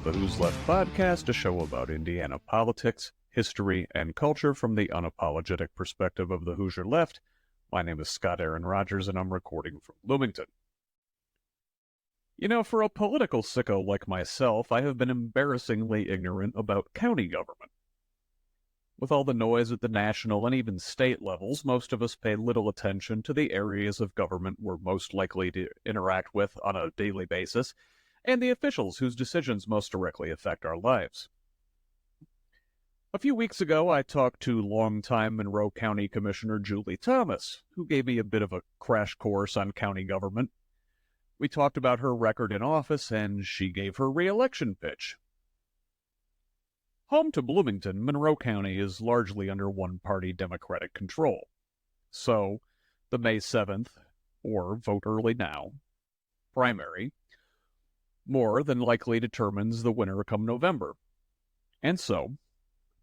the Who's Left podcast, a show about Indiana politics, history, and culture from the unapologetic perspective of the Hoosier Left. My name is Scott Aaron Rogers, and I'm recording from Bloomington. You know, for a political sicko like myself, I have been embarrassingly ignorant about county government. With all the noise at the national and even state levels, most of us pay little attention to the areas of government we're most likely to interact with on a daily basis, and the officials whose decisions most directly affect our lives. A few weeks ago, I talked to longtime Monroe County Commissioner Julie Thomas, who gave me a bit of a crash course on county government. We talked about her record in office, and she gave her re-election pitch. Home to Bloomington, Monroe County is largely under one-party Democratic control. So, the May 7th, or vote early now, primary, more than likely determines the winner come November. And so,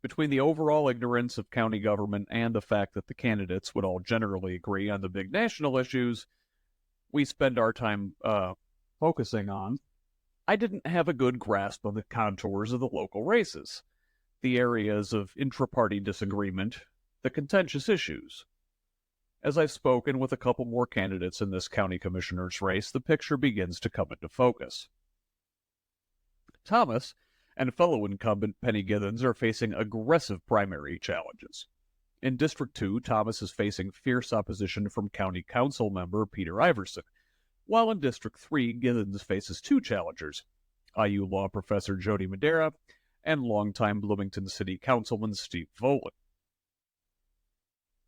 between the overall ignorance of county government and the fact that the candidates would all generally agree on the big national issues we spend our time focusing on, I didn't have a good grasp of the contours of the local races, the areas of intra-party disagreement, the contentious issues. As I've spoken with a couple more candidates in this county commissioner's race, the picture begins to come into focus. Thomas and fellow incumbent Penny Githens are facing aggressive primary challenges. In District 2, Thomas is facing fierce opposition from County Council member Peter Iversen, while in District 3, Githens faces two challengers, IU law professor Jody Madera and longtime Bloomington City Councilman Steve Volan.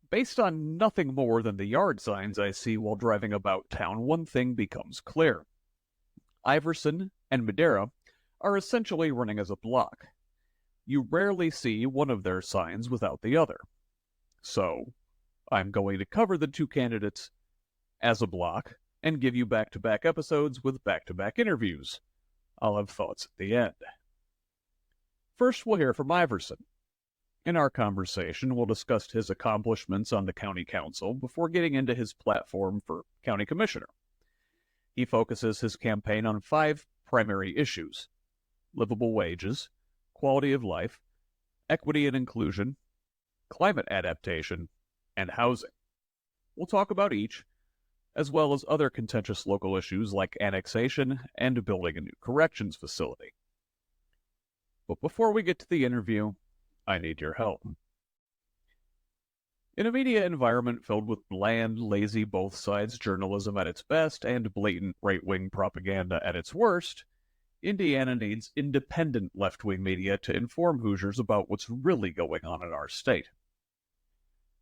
Based on nothing more than the yard signs I see while driving about town, one thing becomes clear. Iversen and Madera are essentially running as a bloc. You rarely see one of their signs without the other. So, I'm going to cover the two candidates as a bloc and give you back-to-back episodes with back-to-back interviews. I'll have thoughts at the end. First, we'll hear from Iversen. In our conversation, we'll discuss his accomplishments on the county council before getting into his platform for county commissioner. He focuses his campaign on 5 primary issues: livable wages, quality of life, equity and inclusion, climate adaptation, and housing. We'll talk about each, as well as other contentious local issues like annexation and building a new corrections facility. But before we get to the interview, I need your help. In a media environment filled with bland, lazy both sides journalism at its best and blatant right-wing propaganda at its worst, Indiana needs independent left-wing media to inform Hoosiers about what's really going on in our state.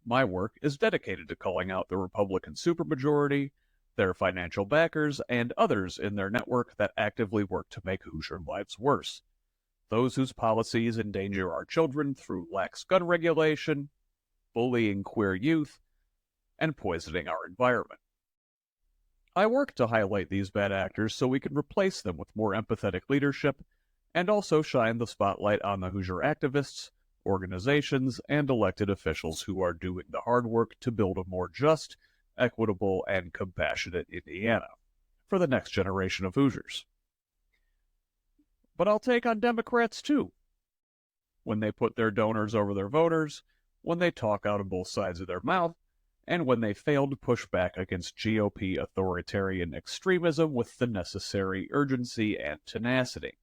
My work is dedicated to calling out the Republican supermajority, their financial backers, and others in their network that actively work to make Hoosier lives worse. Those whose policies endanger our children through lax gun regulation, bullying queer youth, and poisoning our environment. I work to highlight these bad actors so we can replace them with more empathetic leadership, and also shine the spotlight on the Hoosier activists, organizations, and elected officials who are doing the hard work to build a more just, equitable, and compassionate Indiana for the next generation of Hoosiers. But I'll take on Democrats too. When they put their donors over their voters, when they talk out of both sides of their mouth, and when they fail to push back against GOP authoritarian extremism with the necessary urgency and tenacity.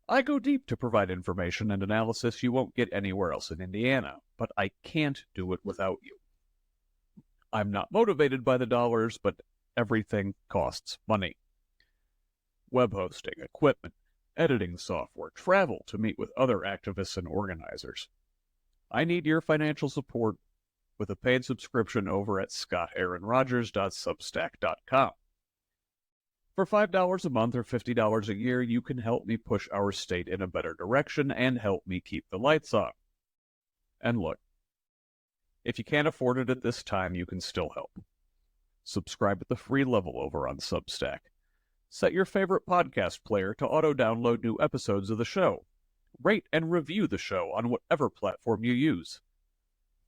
I go deep to provide information and analysis you won't get anywhere else in Indiana, but I can't do it without you. I'm not motivated by the dollars, but everything costs money. Web hosting, equipment, editing software, travel to meet with other activists and organizers. I need your financial support with a paid subscription over at scottaaronrogers.substack.com. For $5 a month or $50 a year, you can help me push our state in a better direction and help me keep the lights on. And look, if you can't afford it at this time, you can still help. Subscribe at the free level over on Substack. Set your favorite podcast player to auto-download new episodes of the show. Rate and review the show on whatever platform you use.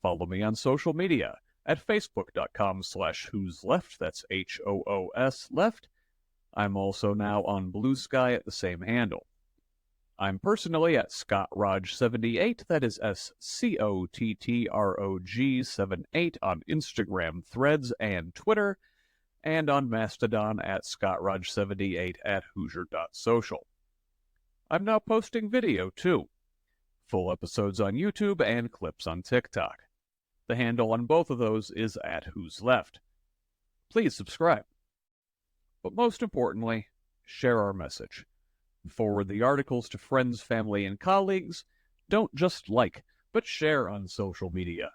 Follow me on social media at facebook.com/HoosLeft, that's HOOS left, I'm also now on Blue Sky at the same handle. I'm personally at ScottRog78, that is SCOTTROG78 on Instagram, Threads, and Twitter, and on Mastodon at ScottRog78 at Hoosier.social. I'm now posting video, too. Full episodes on YouTube and clips on TikTok. The handle on both of those is at HoosLeft. Please subscribe. But most importantly, share our message. Forward the articles to friends, family, and colleagues. Don't just like, but share on social media.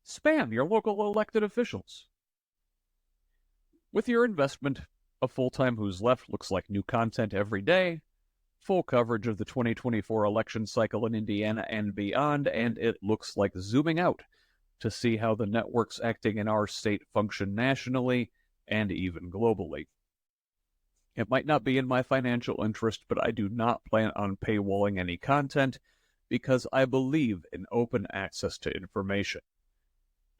Spam your local elected officials. With your investment, a full-time Who's Left looks like new content every day, full coverage of the 2024 election cycle in Indiana and beyond, and it looks like zooming out to see how the networks acting in our state function nationally and even globally. It might not be in my financial interest, but I do not plan on paywalling any content because I believe in open access to information.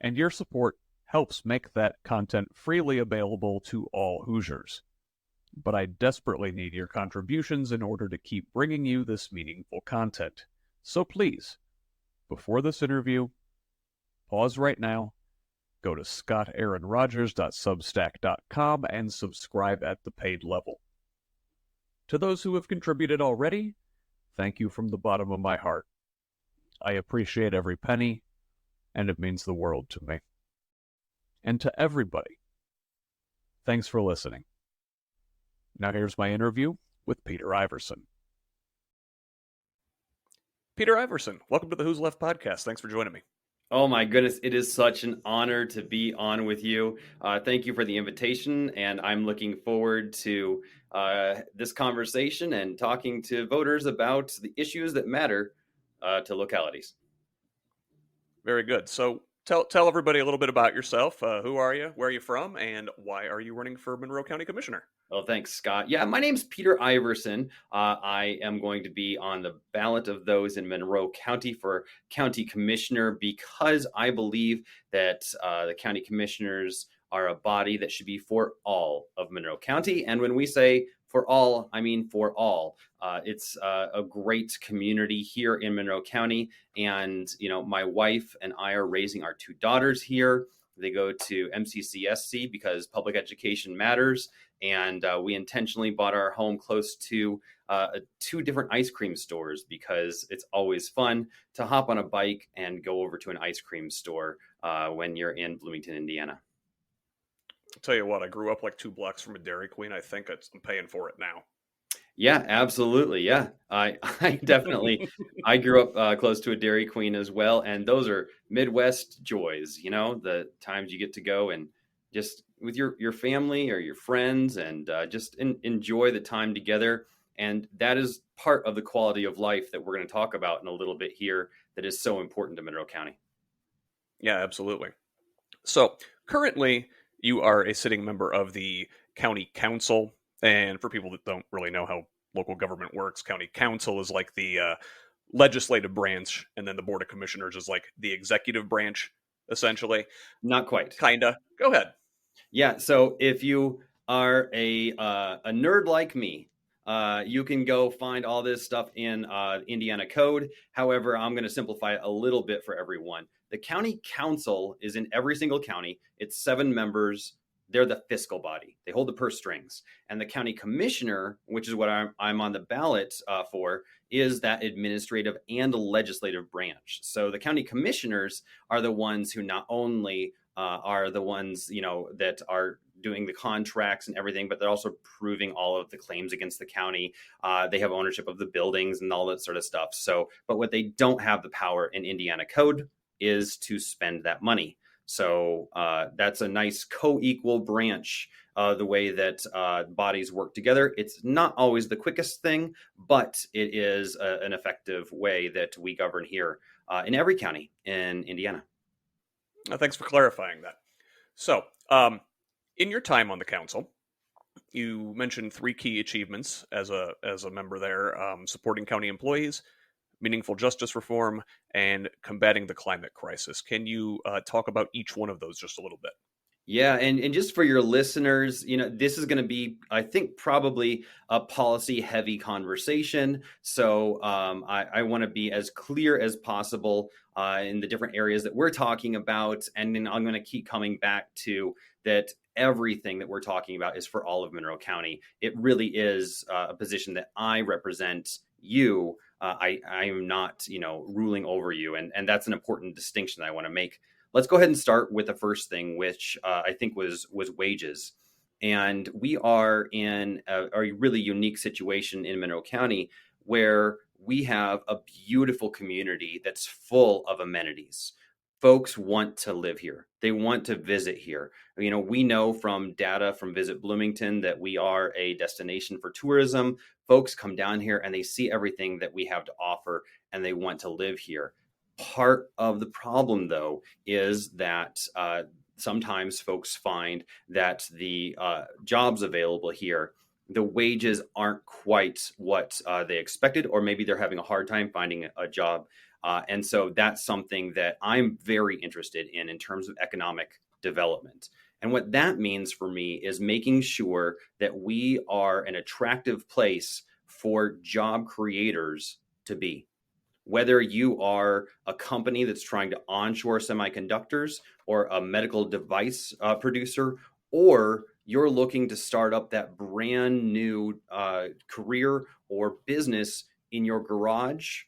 And your support helps make that content freely available to all Hoosiers. But I desperately need your contributions in order to keep bringing you this meaningful content. So please, before this interview, pause right now, go to scottaaronrogers.substack.com and subscribe at the paid level. To those who have contributed already, thank you from the bottom of my heart. I appreciate every penny, and it means the world to me. And to everybody, thanks for listening. Now here's my interview with Peter Iversen. Peter Iversen, welcome to the Who's Left podcast. Thanks for joining me. Oh my goodness, it is such an honor to be on with you. Thank you for the invitation, and I'm looking forward to this conversation and talking to voters about the issues that matter to localities. Very good. So tell everybody a little bit about yourself. Who are you? Where are you from? And why are you running for Monroe County Commissioner? Oh, thanks, Scott. Yeah, my name's Peter Iversen. I am going to be on the ballot of those in Monroe County for county commissioner because I believe that the county commissioners are a body that should be for all of Monroe County. And when we say for all, I mean for all. It's a great community here in Monroe County. And, my wife and I are raising our two daughters here. They go to MCCSC because public education matters. And we intentionally bought our home close to two different ice cream stores because it's always fun to hop on a bike and go over to an ice cream store when you're in Bloomington, Indiana. I'll tell you what, I grew up like 2 blocks from a Dairy Queen. I think I'm paying for it now. Yeah, absolutely. Yeah, I definitely, I grew up close to a Dairy Queen as well. And those are Midwest joys, the times you get to go and just with your family or your friends and just enjoy the time together. And that is part of the quality of life that we're going to talk about in a little bit here that is so important to Monroe County. Yeah, absolutely. So currently you are a sitting member of the county council. And for people that don't really know how local government works, county council is like the legislative branch, and then the board of commissioners is like the executive branch, essentially. Not quite. Kinda. Go ahead. Yeah. So if you are a nerd like me, you can go find all this stuff in Indiana code. However, I'm going to simplify it a little bit for everyone. The county council is in every single county. It's 7 members. They're the fiscal body. They hold the purse strings. And the county commissioner, which is what I'm on the ballot for, is that administrative and legislative branch. So the county commissioners are the ones who not only are the ones, that are doing the contracts and everything, but they're also proving all of the claims against the county. They have ownership of the buildings and all that sort of stuff. So, but what they don't have the power in Indiana code is to spend that money. So that's a nice co-equal branch, the way that bodies work together. It's not always the quickest thing, but it is an effective way that we govern here in every county in Indiana. Thanks for clarifying that. So, in your time on the council, you mentioned 3 key achievements as a member there: supporting county employees, meaningful justice reform, and combating the climate crisis. Can you talk about each one of those just a little bit? Yeah, and just for your listeners, this is going to be, I think, probably a policy heavy conversation. So I want to be as clear as possible in the different areas that we're talking about. And then I'm going to keep coming back to that everything that we're talking about is for all of Monroe County. It really is a position that I represent you. I am not, ruling over you. And that's an important distinction that I want to make. Let's go ahead and start with the first thing, which I think was wages. And we are in a really unique situation in Monroe County where we have a beautiful community that's full of amenities. Folks want to live here. They want to visit here. We know from data from Visit Bloomington that we are a destination for tourism. Folks come down here and they see everything that we have to offer and they want to live here. Part of the problem, though, is that sometimes folks find that the jobs available here, the wages aren't quite what they expected, or maybe they're having a hard time finding a job. And so that's something that I'm very interested in terms of economic development. And what that means for me is making sure that we are an attractive place for job creators to be. Whether you are a company that's trying to onshore semiconductors or a medical device producer, or you're looking to start up that brand new career or business in your garage,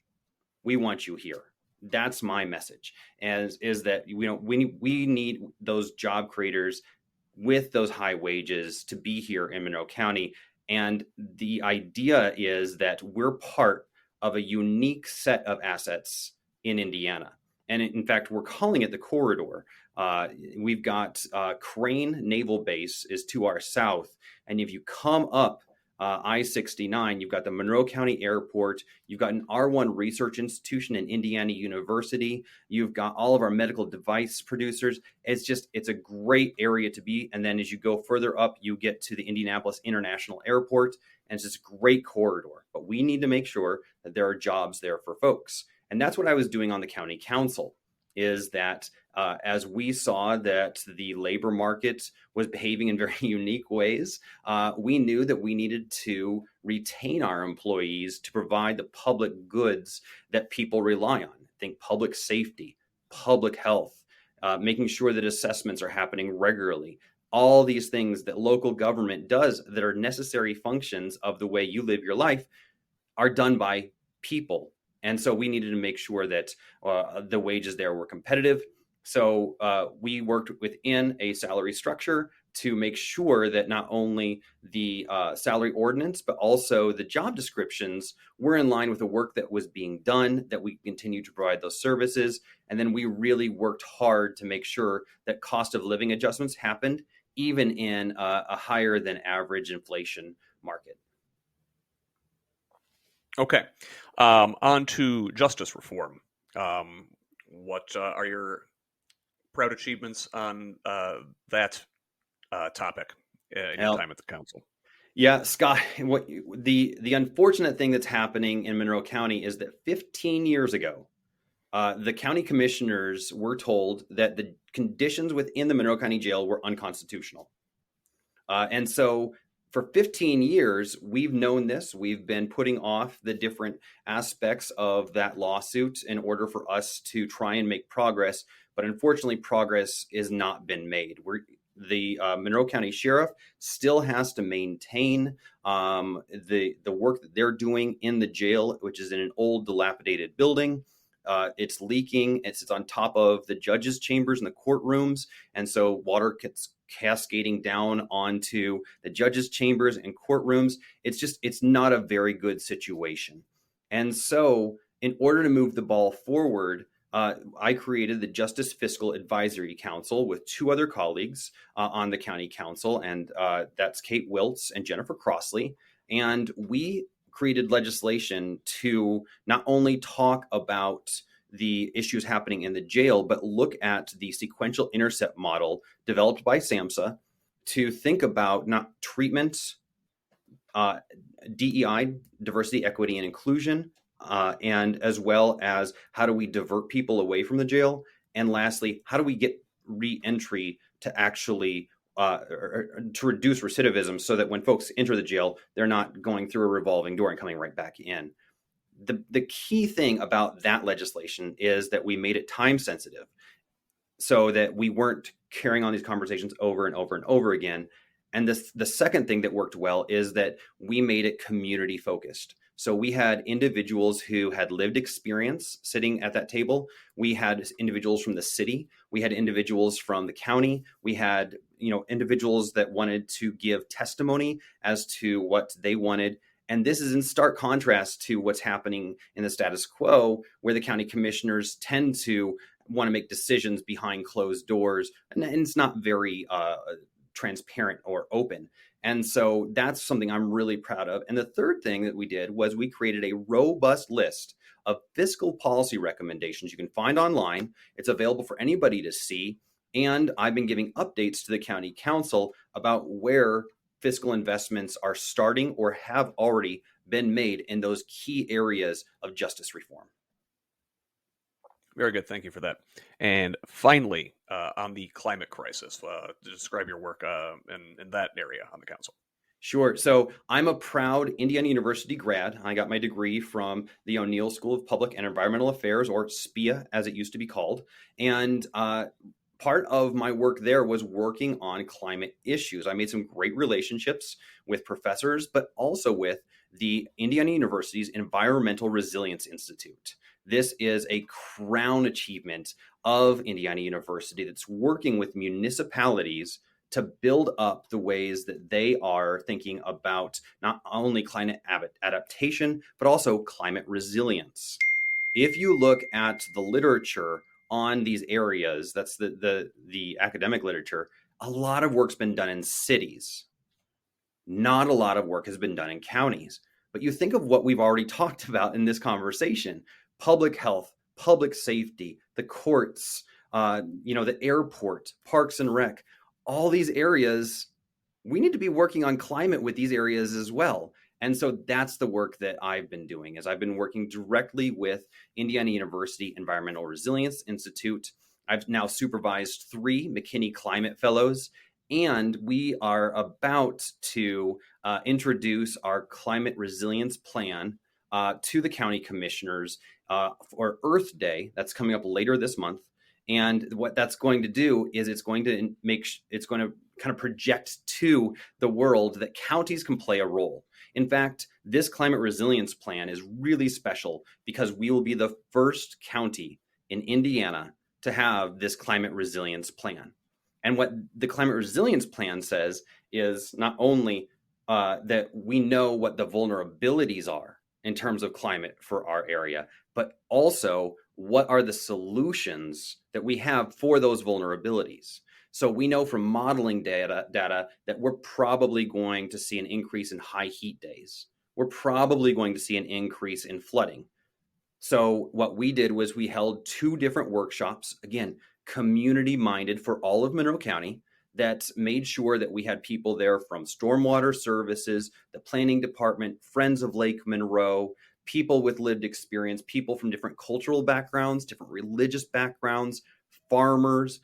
we want you here. That's my message, and is that we need those job creators with those high wages to be here in Monroe County. And the idea is that we're part of a unique set of assets in Indiana. And in fact, we're calling it the corridor. We've got Crane Naval Base is to our south. And if you come up I-69, you've got the Monroe County Airport, you've got an R1 research institution in Indiana University, you've got all of our medical device producers. It's a great area to be. And then as you go further up, you get to the Indianapolis International Airport, and it's this great corridor. But we need to make sure that there are jobs there for folks. And that's what I was doing on the county council, is that as we saw that the labor market was behaving in very unique ways, we knew that we needed to retain our employees to provide the public goods that people rely on. Think public safety, public health, making sure that assessments are happening regularly. All these things that local government does that are necessary functions of the way you live your life are done by people. And so we needed to make sure that the wages there were competitive. So we worked within a salary structure to make sure that not only the salary ordinance, but also the job descriptions were in line with the work that was being done, that we continue to provide those services. And then we really worked hard to make sure that cost of living adjustments happened, even in a higher than average inflation market. Okay. On to justice reform. What are your proud achievements on that topic in your time at the council? Yeah, Scott, the unfortunate thing that's happening in Monroe County is that 15 years ago, the county commissioners were told that the conditions within the Monroe County Jail were unconstitutional. And so for 15 years, we've known this. We've been putting off the different aspects of that lawsuit in order for us to try and make progress. But unfortunately, progress has not been made. The Monroe County Sheriff still has to maintain the work that they're doing in the jail, which is in an old, dilapidated building. It's leaking. It's on top of the judges' chambers and the courtrooms, and so water gets cascading down onto the judges' chambers and courtrooms. It's not a very good situation. And so, in order to move the ball forward, I created the Justice Fiscal Advisory Council with two other colleagues on the county council, and that's Kate Wiltz and Jennifer Crossley. And we created legislation to not only talk about the issues happening in the jail, but look at the sequential intercept model developed by SAMHSA to think about not treatment, DEI, diversity, equity, and inclusion, and as well as how do we divert people away from the jail? And lastly, how do we get re-entry to actually to reduce recidivism, so that when folks enter the jail, they're not going through a revolving door and coming right back in. The key thing about that legislation is that we made it time sensitive, so that we weren't carrying on these conversations over and over and over again. And the second thing that worked well is that we made it community focused. So we had individuals who had lived experience sitting at that table. We had individuals from the city. We had individuals from the county. We had, individuals that wanted to give testimony as to what they wanted. And this is in stark contrast to what's happening in the status quo, where the county commissioners tend to want to make decisions behind closed doors, and it's not very transparent or open. And so that's something I'm really proud of. And the third thing that we did was we created a robust list of fiscal policy recommendations you can find online. It's available for anybody to see. And I've been giving updates to the county council about where fiscal investments are starting or have already been made in those key areas of justice reform. Very good. Thank you for that. And finally, on the climate crisis, describe your work in that area on the council. Sure. So I'm a proud Indiana University grad. I got my degree from the O'Neill School of Public and Environmental Affairs, or SPIA as it used to be called. And part of my work there was working on climate issues. I made some great relationships with professors, but also with the Indiana University's Environmental Resilience Institute. This is a crown achievement of Indiana University that's working with municipalities to build up the ways that they are thinking about not only climate adaptation, but also climate resilience. If you look at the literature on these areas, that's the academic literature, a lot of work's been done in cities. Not a lot of work has been done in counties. But you think of what we've already talked about in this conversation: public health, public safety, the courts, the airport, parks and rec, all these areas. We need to be working on climate with these areas as well. And so that's the work that I've been doing, is I've been working directly with Indiana University Environmental Resilience Institute. I've now supervised 3 McKinney Climate Fellows, and we are about to introduce our climate resilience plan to the county commissioners for Earth Day. That's coming up later this month. And what that's going to do is it's going to kind of project to the world that counties can play a role. In fact, this climate resilience plan is really special because we will be the first county in Indiana to have this climate resilience plan. And what the climate resilience plan says is not only that we know what the vulnerabilities are in terms of climate for our area, but also what are the solutions that we have for those vulnerabilities. So we know from modeling data that we're probably going to see an increase in high heat days. We're probably going to see an increase in flooding. So what we did was we held 2 different workshops, again, community-minded for all of Monroe County, that made sure that we had people there from stormwater services, the planning department, Friends of Lake Monroe, people with lived experience, people from different cultural backgrounds, different religious backgrounds, farmers.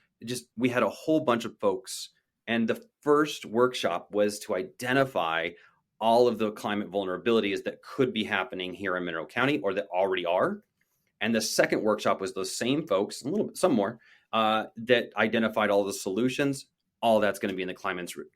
We had a whole bunch of folks. And the first workshop was to identify all of the climate vulnerabilities that could be happening here in Monroe County, or that already are. And the second workshop was those same folks, some more, that identified all the solutions. All that's going to be in the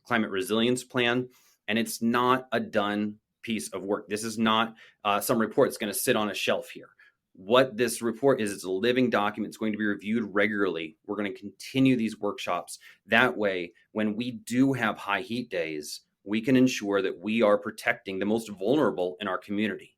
climate resilience plan. And it's not a done piece of work. This is not some report that's going to sit on a shelf here. What this report is, it's a living document. It's going to be reviewed regularly. We're going to continue these workshops. That way, when we do have high heat days, we can ensure that we are protecting the most vulnerable in our community.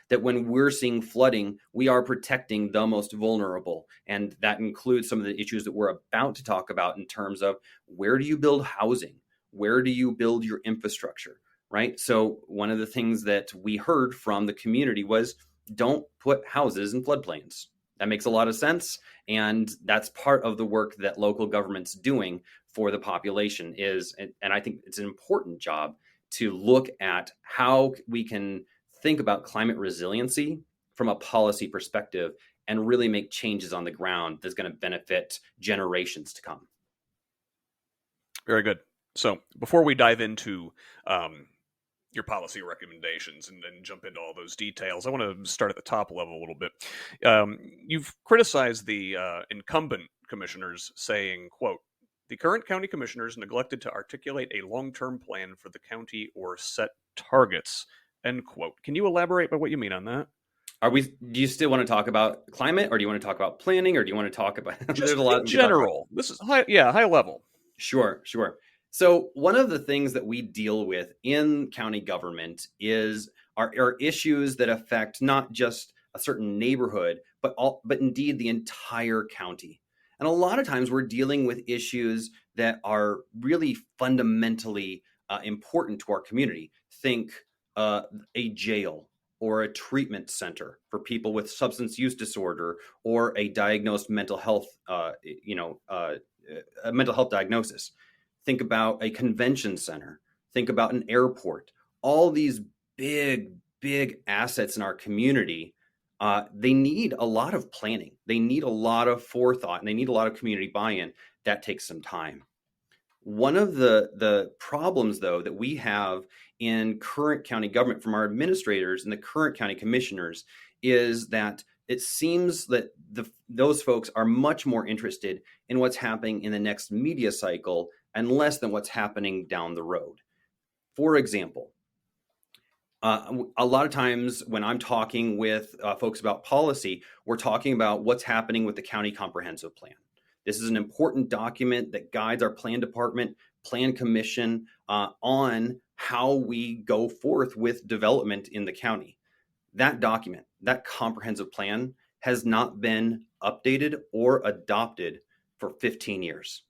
That when we're seeing flooding, we are protecting the most vulnerable. And that includes some of the issues that we're about to talk about in terms of, where do you build housing? Where do you build your infrastructure, right? So one of the things that we heard from the community was, don't put houses in floodplains. That makes a lot of sense. And that's part of the work that local government's doing for the population and I think it's an important job to look at how we can think about climate resiliency from a policy perspective and really make changes on the ground that's going to benefit generations to come. Very good. So before we dive into um, your policy recommendations and jump into all those details, I want to start at the top level a little bit. You've criticized the incumbent commissioners, saying, quote, the current county commissioners neglected to articulate a long-term plan for the county or set targets, end quote. Can you elaborate by what you mean on that? Do you still want to talk about climate, or do you want to talk about planning, or do you want to talk about, there's Just a lot in we could talk about. general. This is high, yeah, high level. Sure, sure. So one of the things that we deal with in county government are issues that affect not just a certain neighborhood, but indeed the entire county. And a lot of times we're dealing with issues that are really fundamentally important to our community. Think a jail or a treatment center for people with substance use disorder, or a diagnosed mental health, a mental health diagnosis. Think about a convention center. Think about an airport. All these big, big assets in our community, they need a lot of planning. They need a lot of forethought, and they need a lot of community buy-in. That takes some time. One of the problems, though, that we have in current county government from our administrators and the current county commissioners is that it seems that those folks are much more interested in what's happening in the next media cycle and less than what's happening down the road. For example, a lot of times when I'm talking with folks about policy, we're talking about what's happening with the county comprehensive plan. This is an important document that guides our plan department, plan commission on how we go forth with development in the county. That document, that comprehensive plan, has not been updated or adopted for 15 years.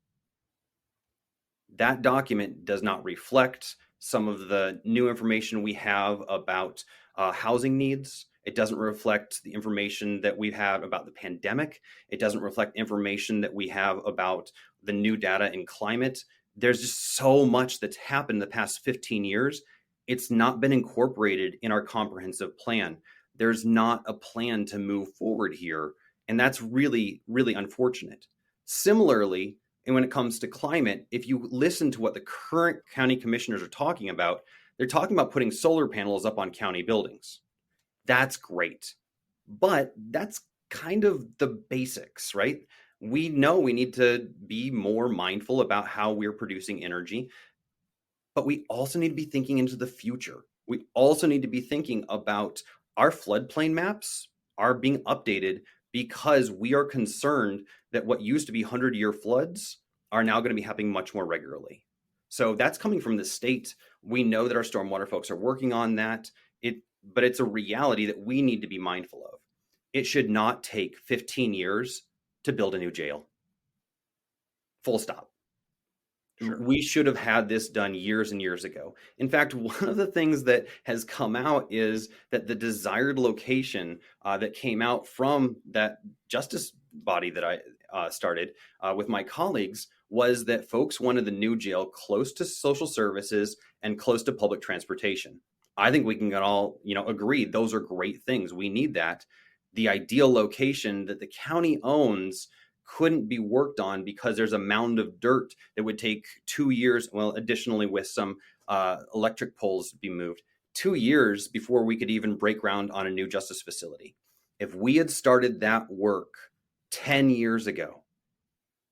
That document does not reflect some of the new information we have about housing needs. It doesn't reflect the information that we have about the pandemic. It doesn't reflect information that we have about the new data in climate. There's just so much that's happened in the past 15 years. It's not been incorporated in our comprehensive plan. There's not a plan to move forward here. And that's really, really unfortunate. Similarly, and when it comes to climate, if you listen to what the current county commissioners are talking about, they're talking about putting solar panels up on county buildings. That's great. But that's kind of the basics, right? We know we need to be more mindful about how we're producing energy, but we also need to be thinking into the future. We also need to be thinking about our floodplain maps are being updated because we are concerned that what used to be 100-year floods are now going to be happening much more regularly. So that's coming from the state. We know that our stormwater folks are working on that, but it's a reality that we need to be mindful of. It should not take 15 years to build a new jail. Full stop. Sure. We should have had this done years and years ago. In fact, one of the things that has come out is that the desired location that came out from that justice body that I started with my colleagues was that folks wanted the new jail close to social services and close to public transportation. I think we can all, agree those are great things. We need that. The ideal location that the county owns couldn't be worked on because there's a mound of dirt that would take 2 years. Well, additionally, with some electric poles to be moved, 2 years before we could even break ground on a new justice facility. If we had started that work 10 years ago,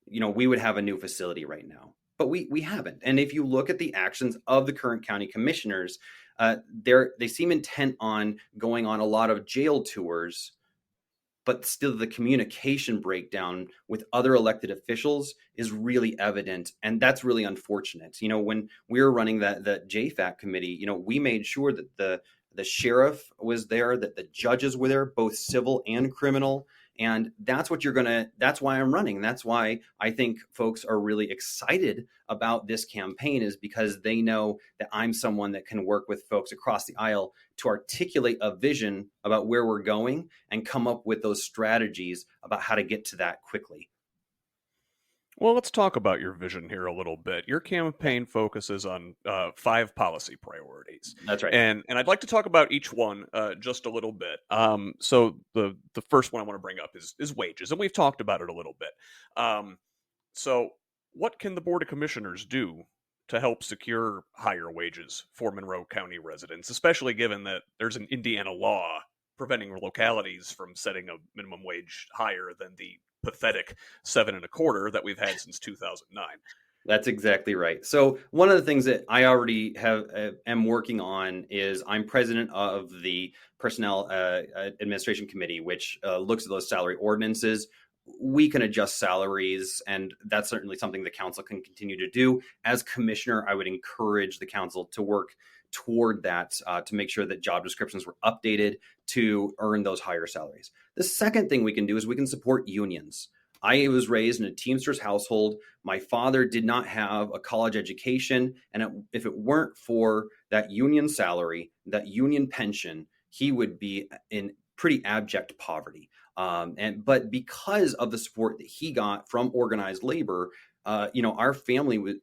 we would have a new facility right now. But we haven't. And if you look at the actions of the current county commissioners, they seem intent on going on a lot of jail tours, but still the communication breakdown with other elected officials is really evident. And that's really unfortunate. When we were running the JFAC committee, we made sure that the sheriff was there, that the judges were there, both civil and criminal. And that's why I'm running. That's why I think folks are really excited about this campaign, is because they know that I'm someone that can work with folks across the aisle to articulate a vision about where we're going and come up with those strategies about how to get to that quickly. Well, let's talk about your vision here a little bit. Your campaign focuses on 5 policy priorities. That's right. And I'd like to talk about each one just a little bit. So the first one I want to bring up is wages, and we've talked about it a little bit. So What can the Board of Commissioners do to help secure higher wages for Monroe County residents, especially given that there's an Indiana law preventing localities from setting a minimum wage higher than the pathetic seven and a quarter that we've had since 2009? That's exactly right. So one of the things that I already have am working on is I'm president of the Personnel Administration Committee, which looks at those salary ordinances. We can adjust salaries, and that's certainly something the council can continue to do. As commissioner, I would encourage the council to work toward that to make sure that job descriptions were updated to earn those higher salaries. The second thing we can do is we can support unions. I was raised in a Teamsters household. My father did not have a college education. And if it weren't for that union salary, that union pension, he would be in pretty abject poverty. But because of the support that he got from organized labor, our family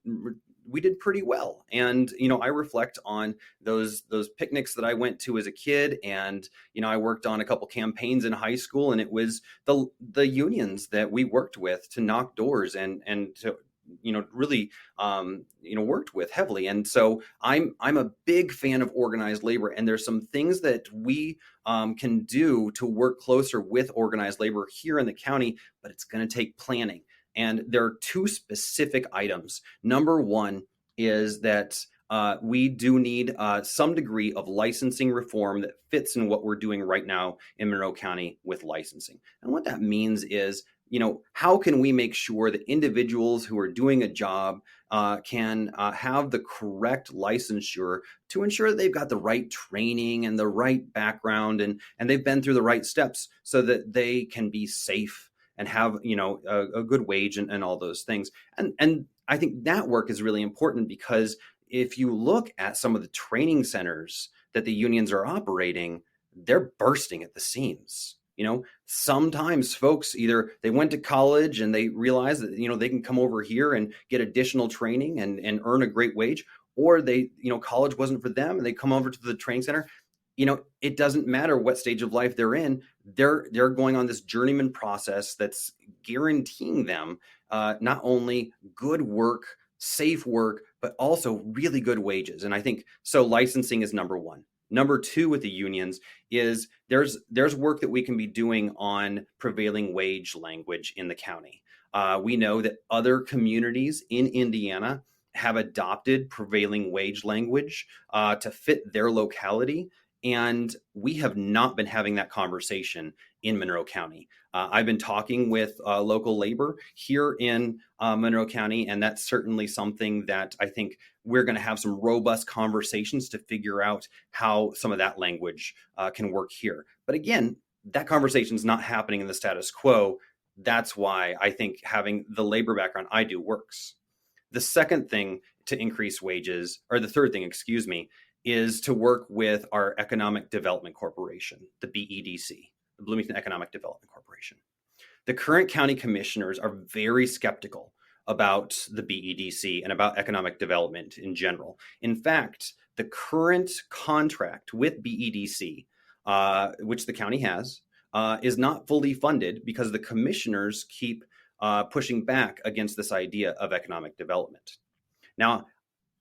we did pretty well. And I reflect on those picnics that I went to as a kid, and I worked on a couple campaigns in high school, and it was the unions that we worked with to knock doors and to really worked with heavily. And so I'm a big fan of organized labor, and there's some things that we can do to work closer with organized labor here in the county, but it's going to take planning. And there are two specific items. Number one is that we do need some degree of licensing reform that fits in what we're doing right now in Monroe County with licensing. And what that means is, how can we make sure that individuals who are doing a job can have the correct licensure to ensure that they've got the right training and the right background, and they've been through the right steps so that they can be safe and have a good wage and all those things. And I think that work is really important, because if you look at some of the training centers that the unions are operating, they're bursting at the seams. Sometimes folks either they went to college and they realize that they can come over here and get additional training and earn a great wage, or they college wasn't for them and they come over to the training center. It doesn't matter what stage of life they're in. They're going on this journeyman process that's guaranteeing them not only good work, safe work, but also really good wages. And I think so. Licensing is number one. Number two with the unions is there's work that we can be doing on prevailing wage language in the county. We know that other communities in Indiana have adopted prevailing wage language to fit their locality. And we have not been having that conversation in Monroe County. I've been talking with local labor here in Monroe County, and that's certainly something that I think we're going to have some robust conversations to figure out how some of that language can work here. But again, that conversation is not happening in the status quo. That's why I think having the labor background I do works. The second thing to increase wages, or the third thing, excuse me, is to work with our Economic Development Corporation, the BEDC, the Bloomington Economic Development Corporation. The current county commissioners are very skeptical about the BEDC and about economic development in general. In fact, the current contract with BEDC, which the county has, is not fully funded because the commissioners keep pushing back against this idea of economic development. Now,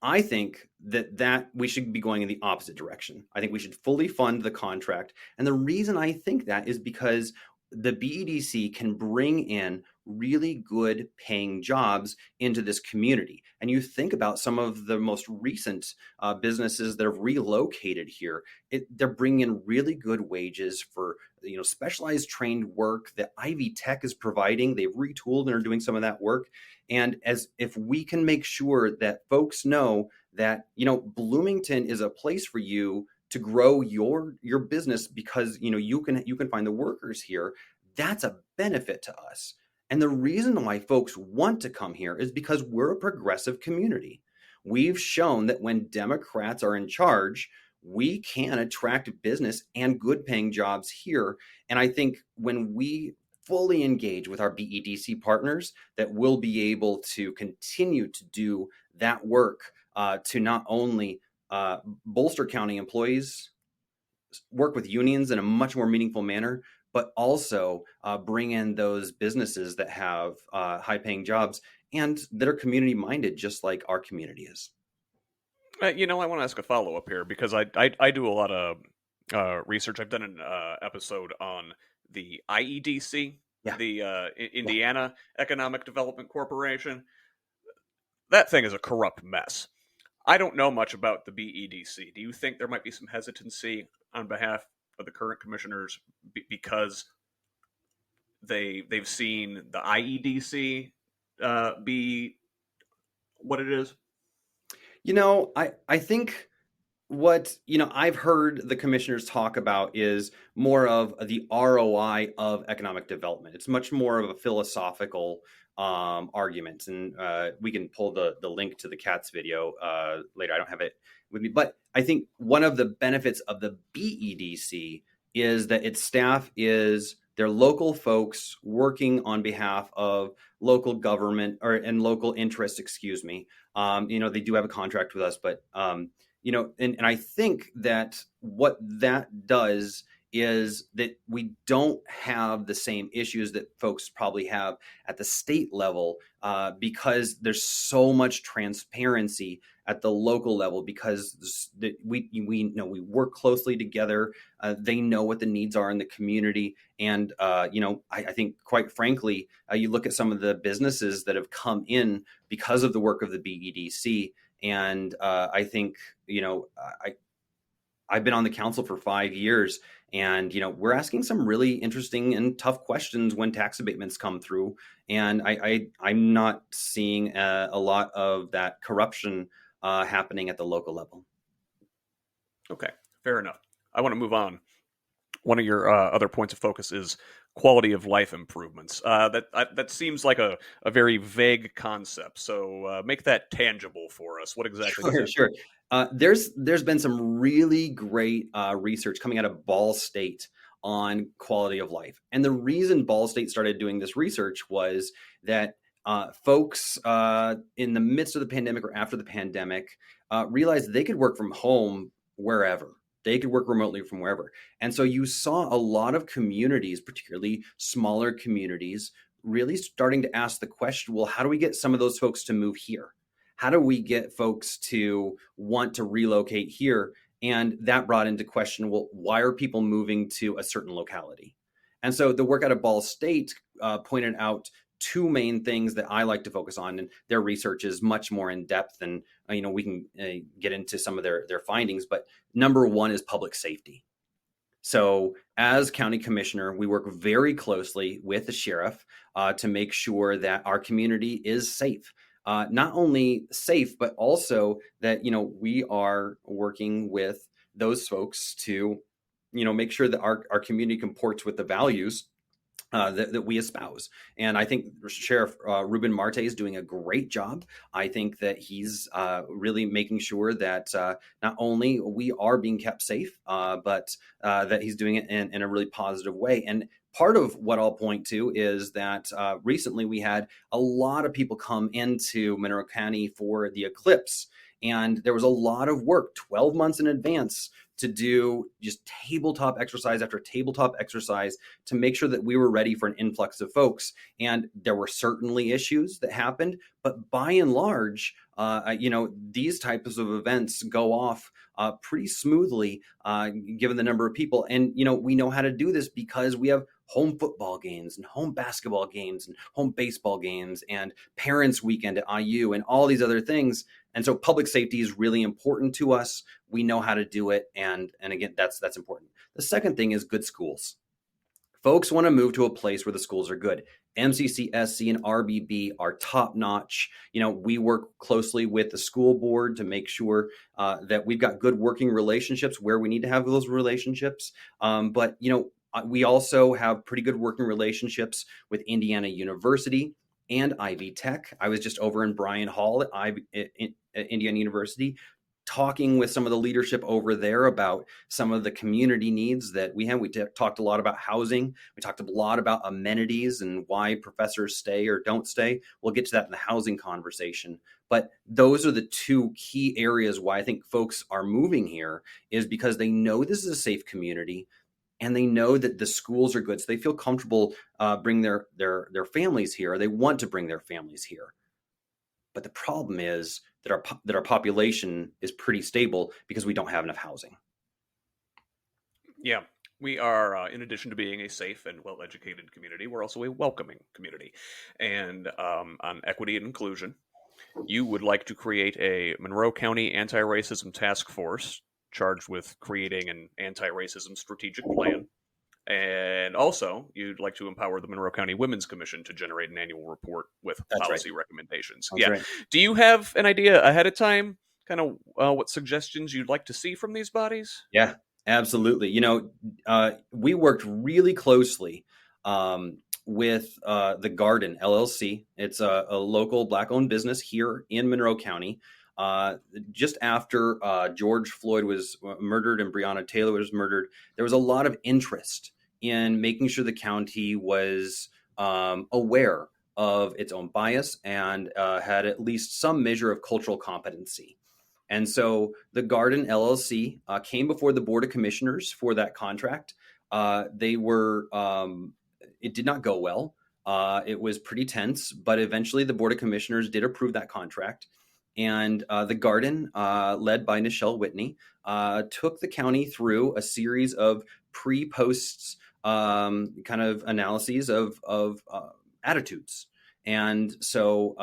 I think that we should be going in the opposite direction. I think we should fully fund the contract. And the reason I think that is because the BEDC can bring in really good paying jobs into this community. And you think about some of the most recent businesses that have relocated here, they're bringing in really good wages for specialized trained work that Ivy Tech is providing. They've retooled and are doing some of that work. And as if we can make sure that folks know that Bloomington is a place for you to grow your business, because you can find the workers here, that's a benefit to us. And the reason why folks want to come here is because we're a progressive community. We've shown that when Democrats are in charge, we can attract business and good paying jobs here. And I think when we fully engage with our BEDC partners, that we'll be able to continue to do that work to not only bolster county employees, work with unions in a much more meaningful manner, but also bring in those businesses that have high-paying jobs and that are community minded, just like our community is. I want to ask a follow up here because I do a lot of research. I've done an episode on the IEDC, Yeah. the Yeah. Indiana Economic Development Corporation. That thing is a corrupt mess. I don't know much about the BEDC. Do you think there might be some hesitancy on behalf of the current commissioners because they've seen the IEDC be what it is? I think what I've heard the commissioners talk about is more of the ROI of economic development. It's much more of a philosophical argument, and we can pull the link to the cats video later. I don't have it with me, but I think one of the benefits of the BEDC is that its staff is they're local folks working on behalf of local government and local interests. Excuse me. They do have a contract with us, but and I think that what that does is that we don't have the same issues that folks probably have at the state level because there's so much transparency at the local level because we work closely together. They know what the needs are in the community, and I think quite frankly, you look at some of the businesses that have come in because of the work of the BEDC. And I think, I've been on the council for 5 years, and we're asking some really interesting and tough questions when tax abatements come through. And I'm not seeing a lot of that corruption happening at the local level. Okay, fair enough. I want to move on. One of your other points of focus is quality of life improvements. That seems like a very vague concept. So make that tangible for us. What exactly does Sure, that sure. There's been some really great research coming out of Ball State on quality of life, and the reason Ball State started doing this research was that folks in the midst of the pandemic or after the pandemic realized they could work from home wherever. They could work remotely from wherever. And so you saw a lot of communities, particularly smaller communities, really starting to ask the question, well, how do we get some of those folks to move here? How do we get folks to want to relocate here? And that brought into question, well, why are people moving to a certain locality? And so the work out of Ball State pointed out two main things that I like to focus on, and their research is much more in depth, and we can get into some of their findings. But number one is public safety. So as county commissioner, we work very closely with the sheriff to make sure that our community is safe. Not only safe, but also that we are working with those folks to make sure that our community comports with the values that we espouse. And I think Sheriff Ruben Marte is doing a great job. I think that he's really making sure that not only we are being kept safe, but that he's doing it in a really positive way. And part of what I'll point to is that recently we had a lot of people come into Monroe County for the eclipse. And there was a lot of work 12 months in advance to do just tabletop exercise after tabletop exercise to make sure that we were ready for an influx of folks. And there were certainly issues that happened, but by and large, these types of events go off pretty smoothly given the number of people. And, we know how to do this because we have home football games and home basketball games and home baseball games and parents weekend at IU and all these other things. And so public safety is really important to us. We know how to do it. And again, that's important. The second thing is good schools. Folks want to move to a place where the schools are good. MCC, SC, and RBB are top notch. We work closely with the school board to make sure that we've got good working relationships where we need to have those relationships. But we also have pretty good working relationships with Indiana University and Ivy Tech. I was just over in Bryan Hall at Indiana University talking with some of the leadership over there about some of the community needs that we have. We talked a lot about housing. We talked a lot about amenities and why professors stay or don't stay. We'll get to that in the housing conversation. But those are the two key areas why I think folks are moving here, is because they know this is a safe community and they know that the schools are good. So they feel comfortable bringing their families here. They want to bring their families here. But the problem is that our population is pretty stable because we don't have enough housing. Yeah, we are, in addition to being a safe and well educated community, we're also a welcoming community. And on equity and inclusion, you would like to create a Monroe County anti racism task force charged with creating an anti racism strategic plan. And also, you'd like to empower the Monroe County Women's Commission to generate an annual report with That's right. policy recommendations. That's Yeah. right. Do you have an idea ahead of time, kind of what suggestions you'd like to see from these bodies? Yeah, absolutely. We worked really closely with the Garden LLC. It's a local Black-owned business here in Monroe County. Just after George Floyd was murdered and Breonna Taylor was murdered, there was a lot of interest in making sure the county was aware of its own bias and had at least some measure of cultural competency. And so the Garden LLC came before the Board of Commissioners for that contract. It did not go well. It was pretty tense, but eventually the Board of Commissioners did approve that contract. And the Garden, led by Nichelle Whitney, took the county through a series of pre-posts kind of analyses of attitudes. And so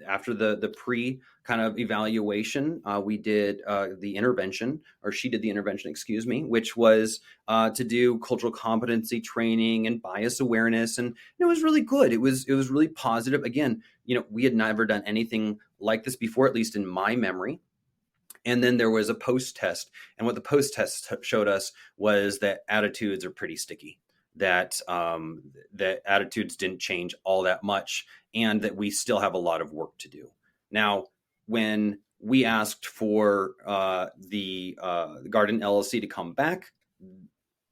after the pre kind of evaluation, we did the intervention, or she did the intervention, excuse me, which was to do cultural competency training and bias awareness. And it was really good. It was really positive. Again, we had never done anything like this before, at least in my memory. And then there was a post test. And what the post test showed us was that attitudes are pretty sticky, that attitudes didn't change all that much, and that we still have a lot of work to do. Now, when we asked for the Garden LLC to come back,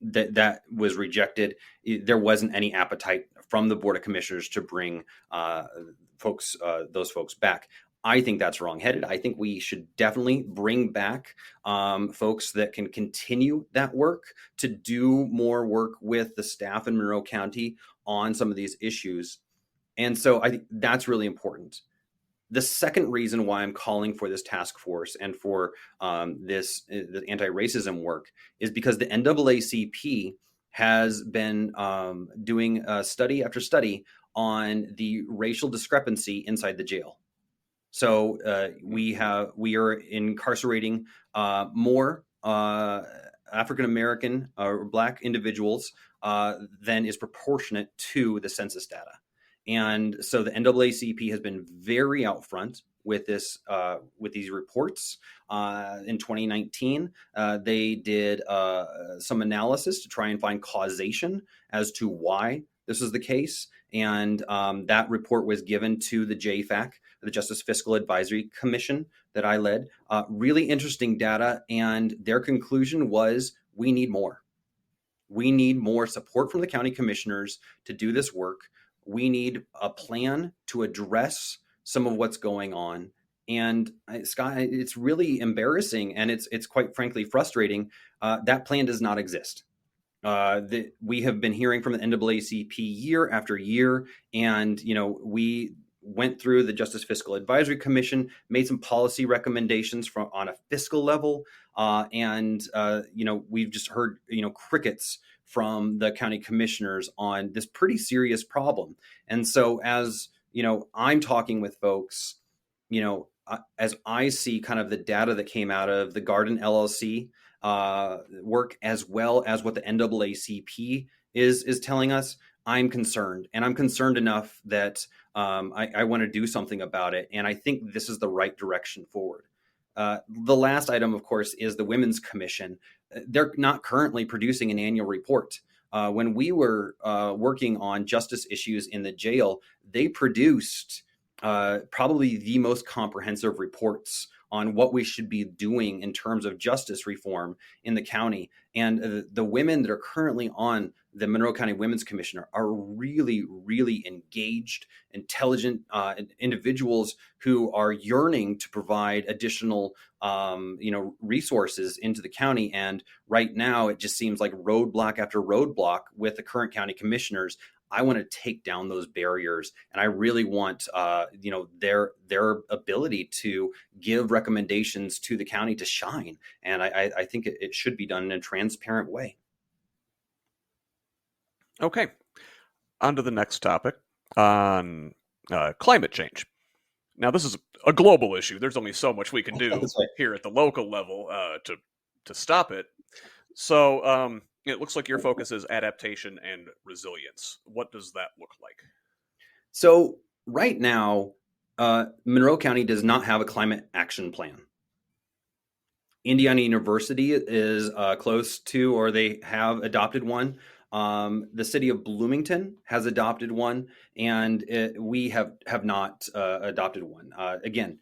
that was rejected. There wasn't any appetite from the Board of Commissioners to bring those folks back. I think that's wrongheaded. I think we should definitely bring back folks that can continue that work, to do more work with the staff in Monroe County on some of these issues. And so I think that's really important. The second reason why I'm calling for this task force and for this anti-racism work is because the NAACP has been doing study after study on the racial discrepancy inside the jail. So we are incarcerating more African American or Black individuals than is proportionate to the census data. And so the NAACP has been very out front with this, with these reports. In 2019, they did some analysis to try and find causation as to why this is the case. And that report was given to the JFAC, the Justice Fiscal Advisory Commission that I led. Really interesting data. And their conclusion was, we need more. We need more support from the county commissioners to do this work. We need a plan to address some of what's going on. And Scott, it's really embarrassing, and it's quite frankly frustrating. That plan does not exist. We have been hearing from the NAACP year after year, and we went through the Justice Fiscal Advisory Commission, made some policy recommendations on a fiscal level, and we've just heard crickets from the county commissioners on this pretty serious problem. And so as I'm talking with folks, as I see kind of the data that came out of the Garden LLC work, as well as what the NAACP is telling us, I'm concerned, and I'm concerned enough that I want to do something about it. And I think this is the right direction forward. The last item, of course, is the Women's Commission. They're not currently producing an annual report. When we were working on justice issues in the jail, they produced probably the most comprehensive reports on what we should be doing in terms of justice reform in the county. And the women that are currently on the Monroe County Women's Commission are really, really engaged, intelligent individuals who are yearning to provide additional, resources into the county. And right now, it just seems like roadblock after roadblock with the current county commissioners. I want to take down those barriers, and I really want their ability to give recommendations to the county to shine. And I think it should be done in a transparent way. Okay, on to the next topic on climate change. Now, this is a global issue. There's only so much we can do That's right. here at the local level to stop it. So it looks like your focus is adaptation and resilience. What does that look like? So right now, Monroe County does not have a climate action plan. Indiana University is close to, or they have adopted one. The city of Bloomington has adopted one, and we have not adopted one. Again,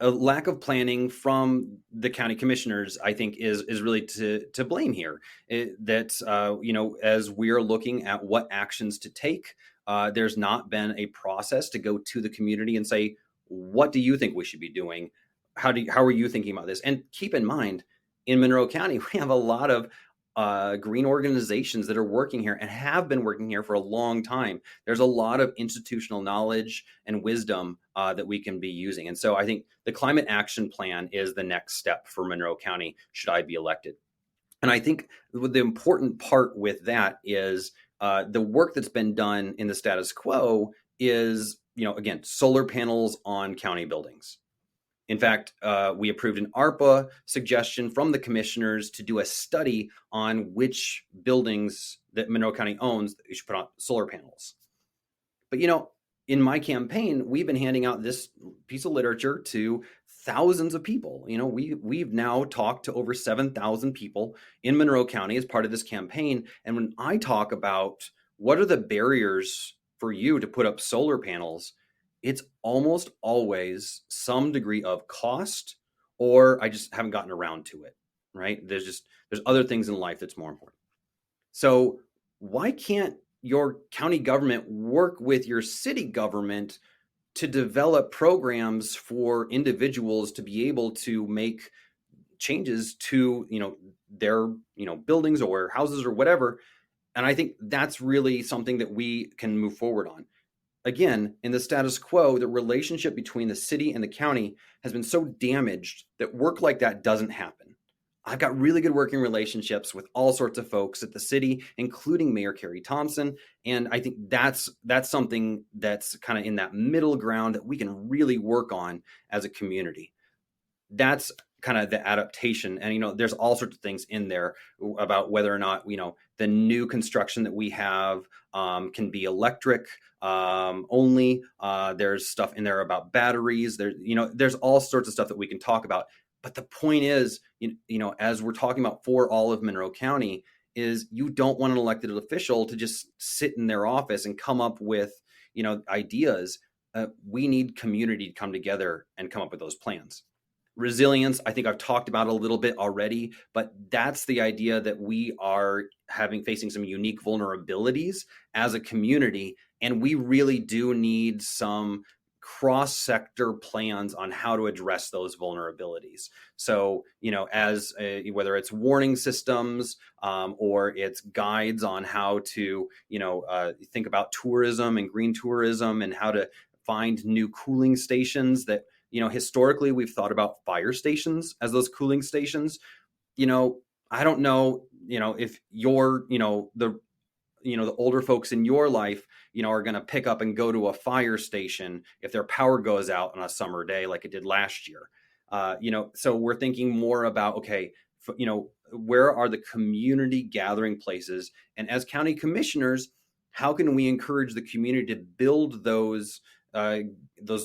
a lack of planning from the county commissioners, I think, is really to blame here. As we're looking at what actions to take, there's not been a process to go to the community and say, what do you think we should be doing? How are you thinking about this? And keep in mind, in Monroe County, we have a lot of green organizations that are working here and have been working here for a long time. There's a lot of institutional knowledge and wisdom that we can be using. And so I think the climate action plan is the next step for Monroe County, should I be elected. And I think the important part with that is the work that's been done in the status quo is, again, solar panels on county buildings. In fact, we approved an ARPA suggestion from the commissioners to do a study on which buildings that Monroe County owns that you should put on solar panels. But, in my campaign, we've been handing out this piece of literature to thousands of people. We've now talked to over 7,000 people in Monroe County as part of this campaign. And when I talk about what are the barriers for you to put up solar panels, it's almost always some degree of cost, or I just haven't gotten around to it, right? There's other things in life that's more important. So why can't your county government work with your city government to develop programs for individuals to be able to make changes to, their, buildings or houses or whatever? And I think that's really something that we can move forward on. Again, in the status quo, the relationship between the city and the county has been so damaged that work like that doesn't happen. I've got really good working relationships with all sorts of folks at the city, including Mayor Carrie Thompson. And I think that's something that's kind of in that middle ground that we can really work on as a community. That's kind of the adaptation. And, there's all sorts of things in there about whether or not, the new construction that we have can be electric only. There's stuff in there about batteries. There's all sorts of stuff that we can talk about. But the point is, as we're talking about for all of Monroe County, is you don't want an elected official to just sit in their office and come up with, ideas. We need community to come together and come up with those plans. Resilience, I think I've talked about a little bit already, but that's the idea that we are facing some unique vulnerabilities as a community, and we really do need some cross-sector plans on how to address those vulnerabilities. So, whether it's warning systems or it's guides on how to, think about tourism and green tourism and how to find new cooling stations that, historically we've thought about fire stations as those cooling stations. I don't know, if you're, the older folks in your life, are going to pick up and go to a fire station if their power goes out on a summer day like it did last year. So we're thinking more about, okay, where are the community gathering places? And as county commissioners, how can we encourage the community to build those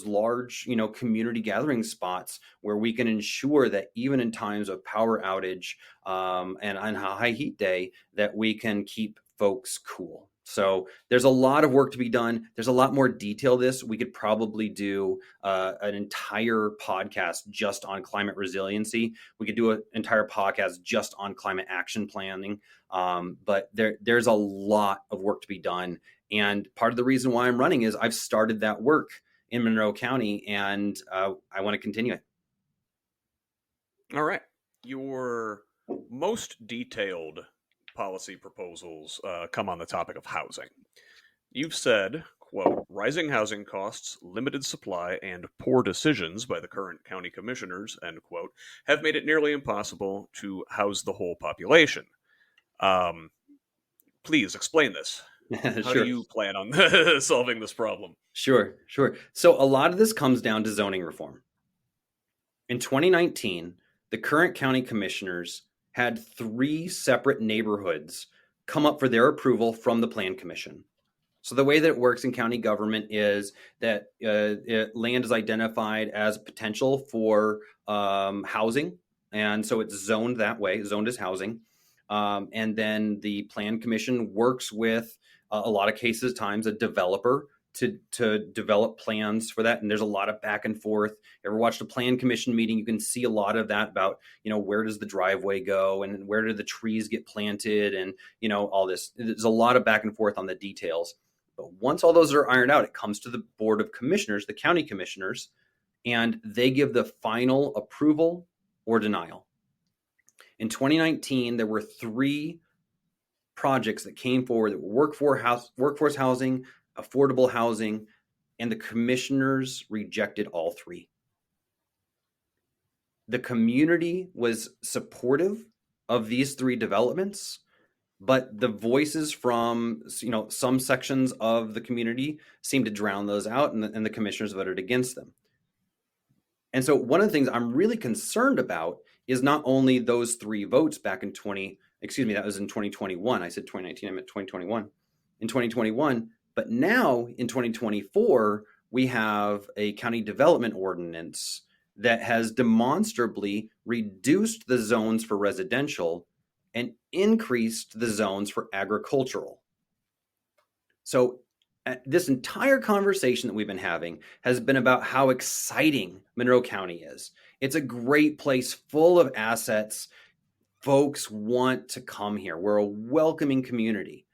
large, community gathering spots where we can ensure that even in times of power outage and on a high heat day, that we can keep folks cool. So there's a lot of work to be done. There's a lot more detail to this. We could probably do an entire podcast just on climate resiliency. We could do an entire podcast just on climate action planning. But there's a lot of work to be done. And part of the reason why I'm running is I've started that work in Monroe County, and I want to continue it. All right. Your most detailed policy proposals come on the topic of housing. You've said, quote, rising housing costs, limited supply, and poor decisions by the current county commissioners, end quote, have made it nearly impossible to house the whole population. Um, Please explain this. How do Sure. you plan on solving this problem? Sure. So a lot of this comes down to zoning reform. In 2019, the current county commissioners had 3 separate neighborhoods come up for their approval from the Plan Commission. So the way that it works in county government is that land is identified as potential for housing, and so it's zoned that way, zoned as housing. And then the Plan Commission works with a lot of cases, times a developer to develop plans for that. And there's a lot of back and forth. Ever watched a Plan Commission meeting? You can see a lot of that about, where does the driveway go and where do the trees get planted, and all this. There's a lot of back and forth on the details. But once all those are ironed out, it comes to the Board of Commissioners, the county commissioners, and they give the final approval or denial. In 2019, there were 3 projects that came forward that were workforce housing, affordable housing, and the commissioners rejected all 3. The community was supportive of these 3 developments, but the voices from some sections of the community seemed to drown those out, and the commissioners voted against them. And so one of the things I'm really concerned about is not only those 3 votes back in that was in 2021. I said 2019, I meant 2021. In 2021, but now in 2024, we have a county development ordinance that has demonstrably reduced the zones for residential and increased the zones for agricultural. So this entire conversation that we've been having has been about how exciting Monroe County is. It's a great place full of assets. Folks want to come here. We're a welcoming community.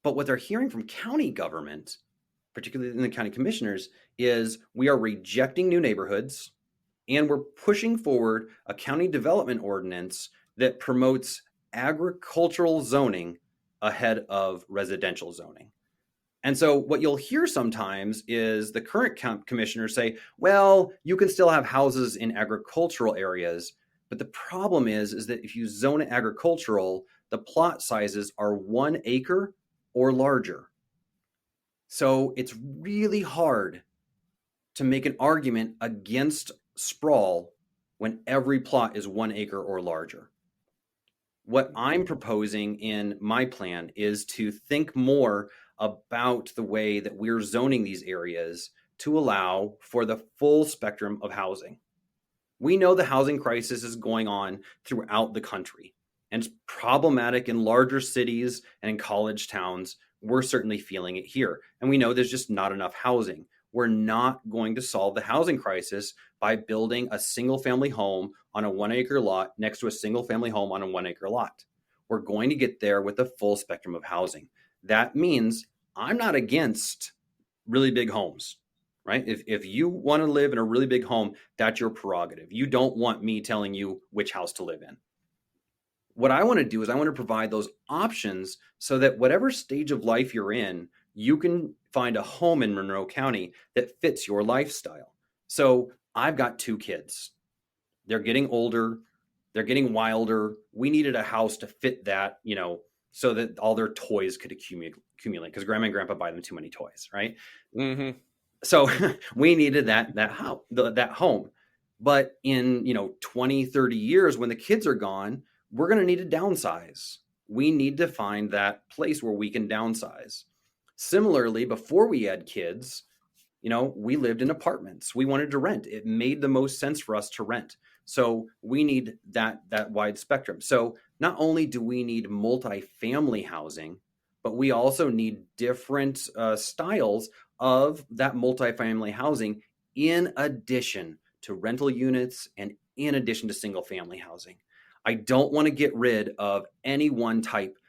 But what they're hearing from county government, particularly in the county commissioners, is we are rejecting new neighborhoods, and we're pushing forward a county development ordinance that promotes agricultural zoning ahead of residential zoning. And so what you'll hear sometimes is the current commissioners say, well, you can still have houses in agricultural areas. But the problem is that if you zone it agricultural, the plot sizes are 1 acre or larger. So it's really hard to make an argument against sprawl when every plot is 1 acre or larger. What I'm proposing in my plan is to think more about the way that we're zoning these areas to allow for the full spectrum of housing. We know the housing crisis is going on throughout the country, and it's problematic in larger cities and in college towns. We're certainly feeling it here, and we know there's just not enough housing. We're not going to solve the housing crisis by building a single family home on a 1 acre lot next to a single family home on a 1 acre lot. We're going to get there with a full spectrum of housing. That means I'm not against really big homes, right? If you want to live in a really big home, that's your prerogative. You don't want me telling you which house to live in. What I want to do is I want to provide those options so that whatever stage of life you're in, you can find a home in Monroe County that fits your lifestyle. So I've got 2 kids. They're getting older. They're getting wilder. We needed a house to fit that, so that all their toys could accumulate because grandma and grandpa buy them too many toys, right? Mm-hmm. So we needed that home. But in 20, 30 years, when the kids are gone, we're going to need to downsize. We need to find that place where we can downsize. Similarly, before we had kids, we lived in apartments. We wanted to rent. It made the most sense for us to rent. So we need that wide spectrum. So not only do we need multifamily housing, but we also need different styles of that multifamily housing in addition to rental units and in addition to single family housing. I don't want to get rid of any one type.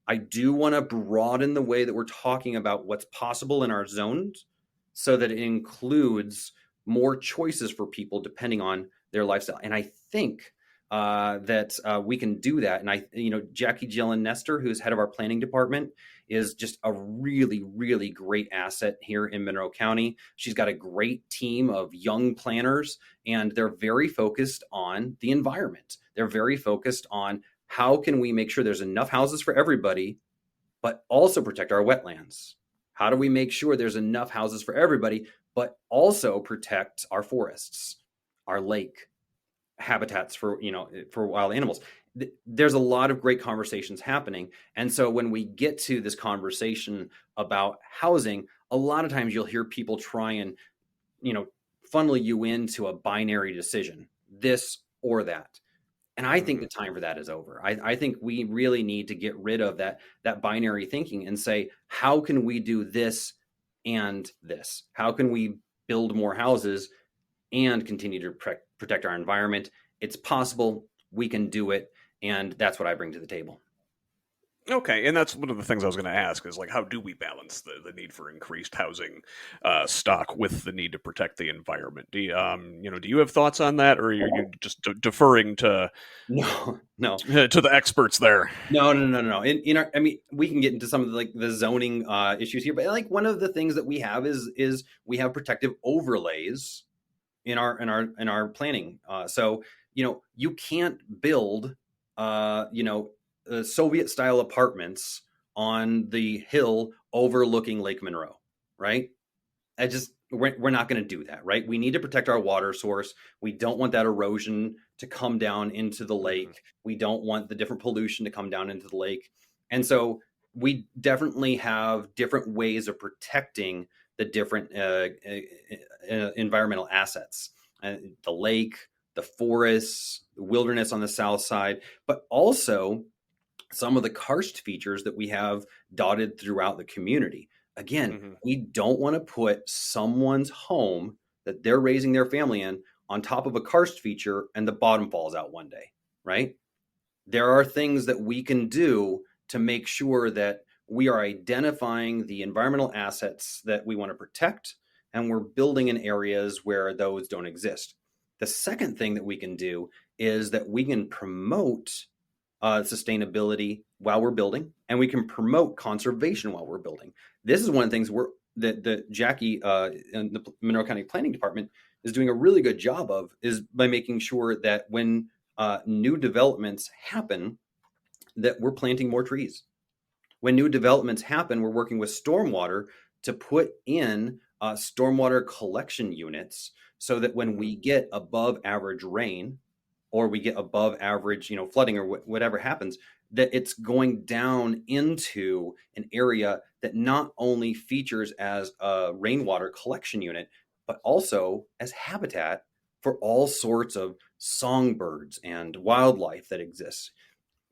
I do want to broaden the way that we're talking about what's possible in our zones so that it includes more choices for people depending on their lifestyle. And I think that we can do that. And Jackie Gillen Nestor, who's head of our planning department, is just a really, really great asset here in Monroe County. She's got a great team of young planners, and they're very focused on the environment. They're very focused on how can we make sure there's enough houses for everybody, but also protect our wetlands? How do we make sure there's enough houses for everybody, but also protect our forests, our lake, habitats for, for wild animals? There's a lot of great conversations happening. And so when we get to this conversation about housing, a lot of times you'll hear people try and, funnel you into a binary decision, this or that. And I think the time for that is over. I think we really need to get rid of that binary thinking and say, how can we do this and this? How can we build more houses and continue to protect our environment? It's possible. We can do it. And that's what I bring to the table. Okay, and that's one of the things I was going to ask is like, how do we balance the need for increased housing stock with the need to protect the environment? Do you have thoughts on that, or are you just deferring to No, no, to the experts there? no. I mean, we can get into some of the zoning issues here, but like one of the things that we have is we have protective overlays in our planning. So you can't build Soviet style apartments on the hill overlooking Lake Monroe, right? We're not going to do that, right? We need to protect our water source. We don't want that erosion to come down into the lake. We don't want the different pollution to come down into the lake. And so we definitely have different ways of protecting the different environmental assets, the lake, the forests, the wilderness on the south side, but also some of the karst features that we have dotted throughout the community. Again, we don't want to put someone's home that they're raising their family in on top of a karst feature and the bottom falls out one day, right? There are things that we can do to make sure that we are identifying the environmental assets that we want to protect, and we're building in areas where those don't exist. The second thing that we can do is that we can promote sustainability while we're building, and we can promote conservation while we're building. This is one of the things that Jackie in the Monroe County Planning Department is doing a really good job of, is by making sure that when new developments happen, that we're planting more trees. When new developments happen, we're working with stormwater to put in stormwater collection units so that when we get above average rain, or we get above average, flooding or whatever happens, that it's going down into an area that not only features as a rainwater collection unit, but also as habitat for all sorts of songbirds and wildlife that exists.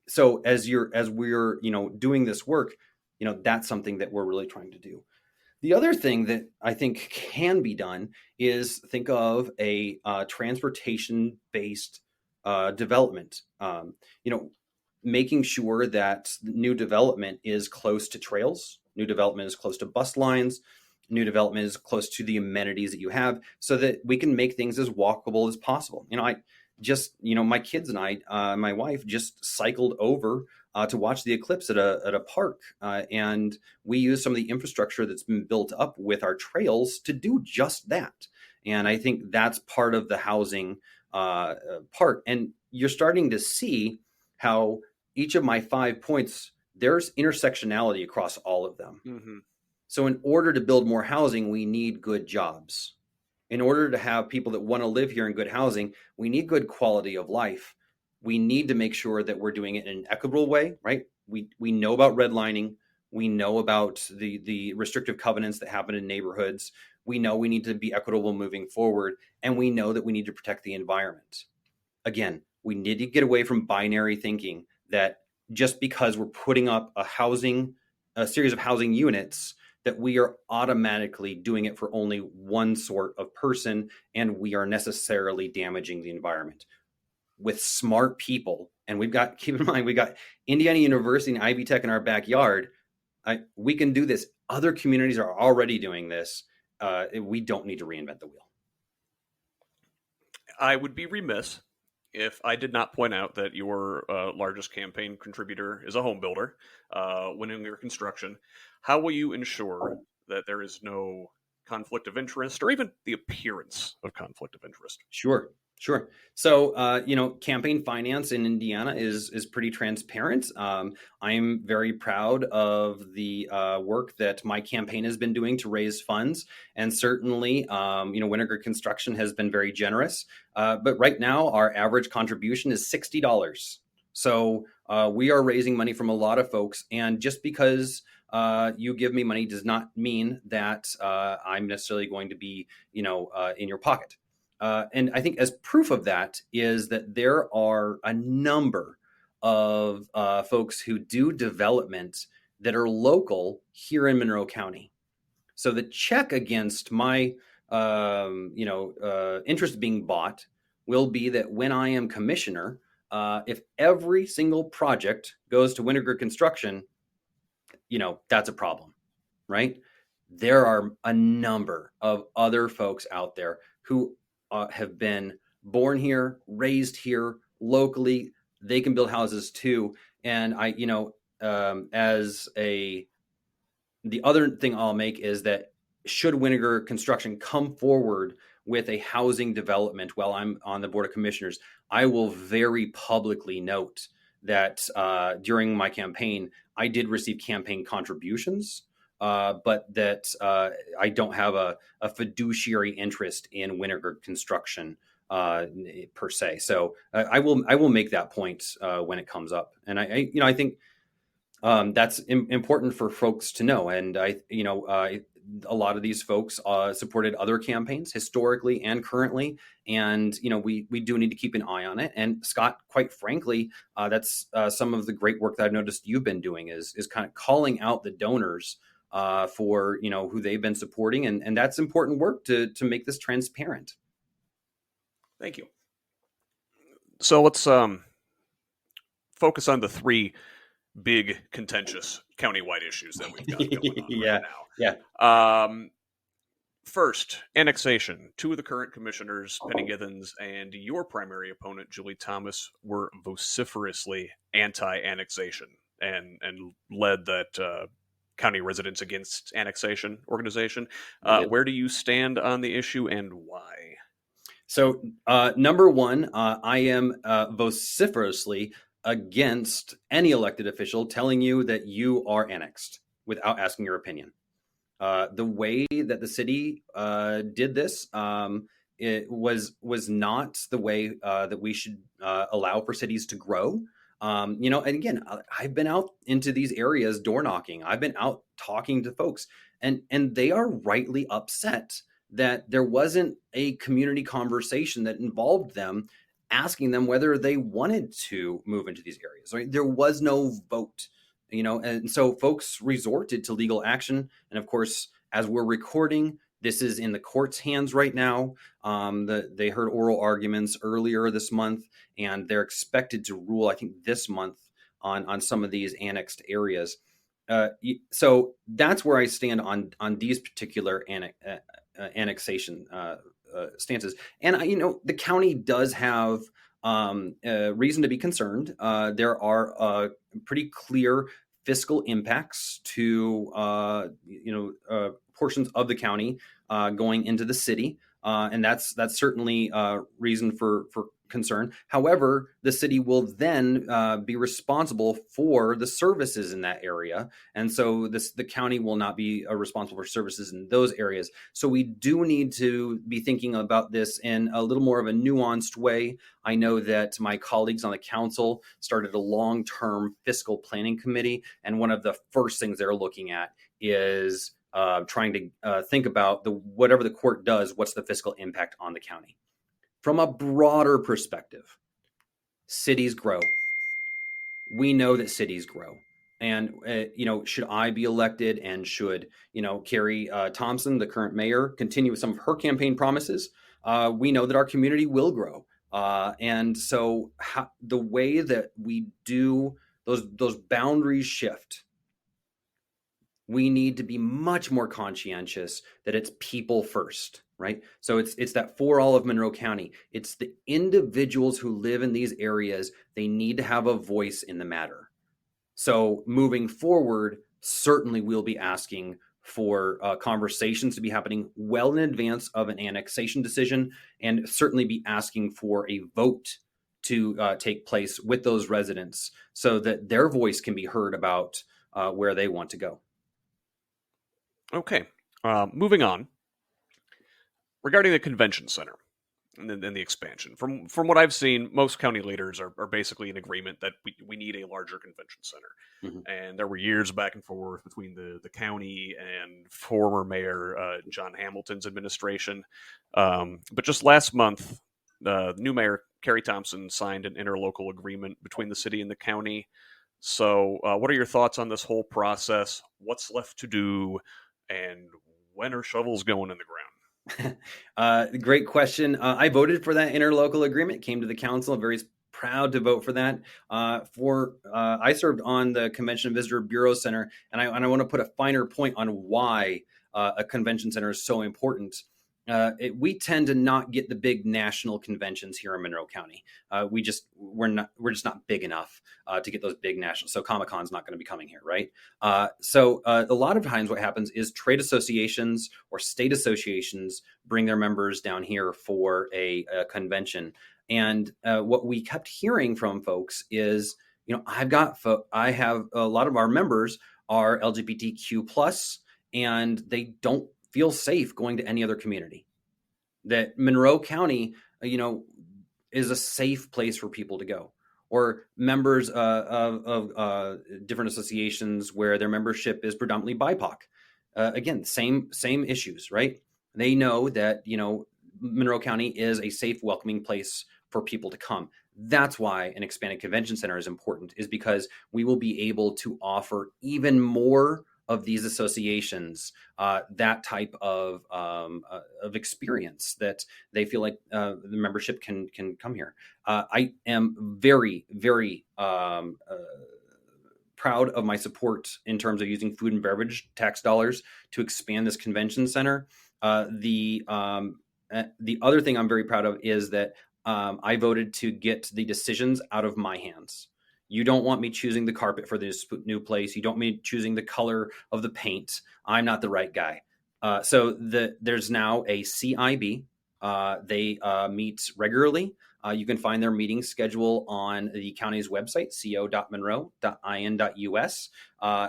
So as we're, doing this work, that's something that we're really trying to do. The other thing that I think can be done is think of a transportation-based development. Making sure that new development is close to trails, new development is close to bus lines, new development is close to the amenities that you have, so that we can make things as walkable as possible. My kids and I, my wife just cycled over to watch the eclipse at a park, and we use some of the infrastructure that's been built up with our trails to do just that. And I think that's part of the housing part. And you're starting to see how each of my 5 points, there's intersectionality across all of them. So in order to build more housing, we need good jobs. In order to have people that want to live here in good housing, we need good quality of life. We need to make sure that we're doing it in an equitable way, right? We know about redlining. We know about the restrictive covenants that happen in neighborhoods. We know we need to be equitable moving forward, and we know that we need to protect the environment. Again, we need to get away from binary thinking that just because we're putting up a series of housing units, that we are automatically doing it for only one sort of person, and we are necessarily damaging the environment. With smart people, and keep in mind, we got Indiana University and Ivy Tech in our backyard. We can do this. Other communities are already doing this. We don't need to reinvent the wheel. I would be remiss if I did not point out that your largest campaign contributor is a home builder, winning your construction, how will you ensure that there is no conflict of interest or even the appearance of conflict of interest? Sure, sure. So, campaign finance in Indiana is pretty transparent. I'm very proud of the work that my campaign has been doing to raise funds, and certainly, Winnegar Construction has been very generous. But right now, our average contribution is $60. So we are raising money from a lot of folks, and just because you give me money does not mean that I'm necessarily going to be, in your pocket. And I think as proof of that is that there are a number of folks who do development that are local here in Monroe County. So the check against my, interest being bought will be that when I am commissioner, if every single project goes to Winnegar Construction, that's a problem, right? There are a number of other folks out there who have been born here, raised here locally. They can build houses too. And the other thing I'll make is that should Winnegar Construction come forward with a housing development while I'm on the Board of Commissioners, I will very publicly note that during my campaign, I did receive campaign contributions, but that I don't have a fiduciary interest in Winnegar Construction per se. So I will make that point when it comes up, and I think that's important for folks to know. And a lot of these folks supported other campaigns historically and currently, and we do need to keep an eye on it. And Scott, quite frankly, that's some of the great work that I've noticed you've been doing is kind of calling out the donors for who they've been supporting, and that's important work to make this transparent. Thank you. So let's focus on the three big contentious countywide issues that we've got going on Yeah, right now. First, annexation. Two of the current commissioners, Penny Githens and your primary opponent, Julie Thomas, were vociferously anti-annexation and led that county residents against annexation organization. Where do you stand on the issue and why? So, number one, I am vociferously against any elected official telling you that you are annexed without asking your opinion. The way that the city did this, it was not the way that we should allow for cities to grow. And again, I've been out into these areas door knocking. I've been out talking to folks, and they are rightly upset that there wasn't a community conversation that involved them asking them whether they wanted to move into these areas. Right? There was no vote, and so folks resorted to legal action. And of course, as we're recording, this is in the court's hands right now. They heard oral arguments earlier this month, and they're expected to rule, I think, this month on some of these annexed areas. So that's where I stand on these particular annexation stances. And the county does have reason to be concerned. There are pretty clear fiscal impacts to portions of the county going into the city, and that's certainly reason for concern. However, the city will then be responsible for the services in that area, and so the county will not be responsible for services in those areas. So we do need to be thinking about this in a little more of a nuanced way. I know that my colleagues on the council started a long-term fiscal planning committee, and one of the first things they're looking at is trying to think about whatever the court does, what's the fiscal impact on the county. From a broader perspective, cities grow. We know that cities grow. And, should I be elected and should, Carrie Thompson, the current mayor, continue with some of her campaign promises, we know that our community will grow. And so the way that we do those boundaries shift, we need to be much more conscientious that it's people first. right? So it's that for all of Monroe County. It's the individuals who live in these areas. They need to have a voice in the matter. So moving forward, certainly we'll be asking for conversations to be happening well in advance of an annexation decision, and certainly be asking for a vote to take place with those residents so that their voice can be heard about where they want to go. Okay. Moving on. Regarding the convention center and then the expansion, from what I've seen, most county leaders are basically in agreement that we need a larger convention center. Mm-hmm. And there were years back and forth between the county and former Mayor John Hamilton's administration. But just last month, new Mayor Kerry Thompson signed an interlocal agreement between the city and the county. So, what are your thoughts on this whole process? What's left to do, and when are shovels going in the ground? Great question. I voted for that interlocal agreement, came to the council. I'm very proud to vote for that. I served on the Convention and Visitor Bureau Center, and I want to put a finer point on why a convention center is so important. We tend to not get the big national conventions here in Monroe County. We're just not big enough to get those big national. So Comic-Con's not going to be coming here, right? So a lot of times what happens is trade associations or state associations bring their members down here for a convention. And what we kept hearing from folks is, I have a lot of our members are LGBTQ plus, and they don't feel safe going to any other community. That Monroe County, is a safe place for people to go. Or members of different associations where their membership is predominantly BIPOC. Again, same issues, right? They know that Monroe County is a safe, welcoming place for people to come. That's why an expanded convention center is important, is because we will be able to offer even more of these associations that type of experience that they feel like the membership can come here. I am very, very proud of my support in terms of using food and beverage tax dollars to expand this convention center. The other thing I'm very proud of is that I voted to get the decisions out of my hands. You don't want me choosing the carpet for this new place. You don't want me choosing the color of the paint. I'm not the right guy. So there's now a CIB. They meet regularly. You can find their meeting schedule on the county's website, co.monroe.in.us.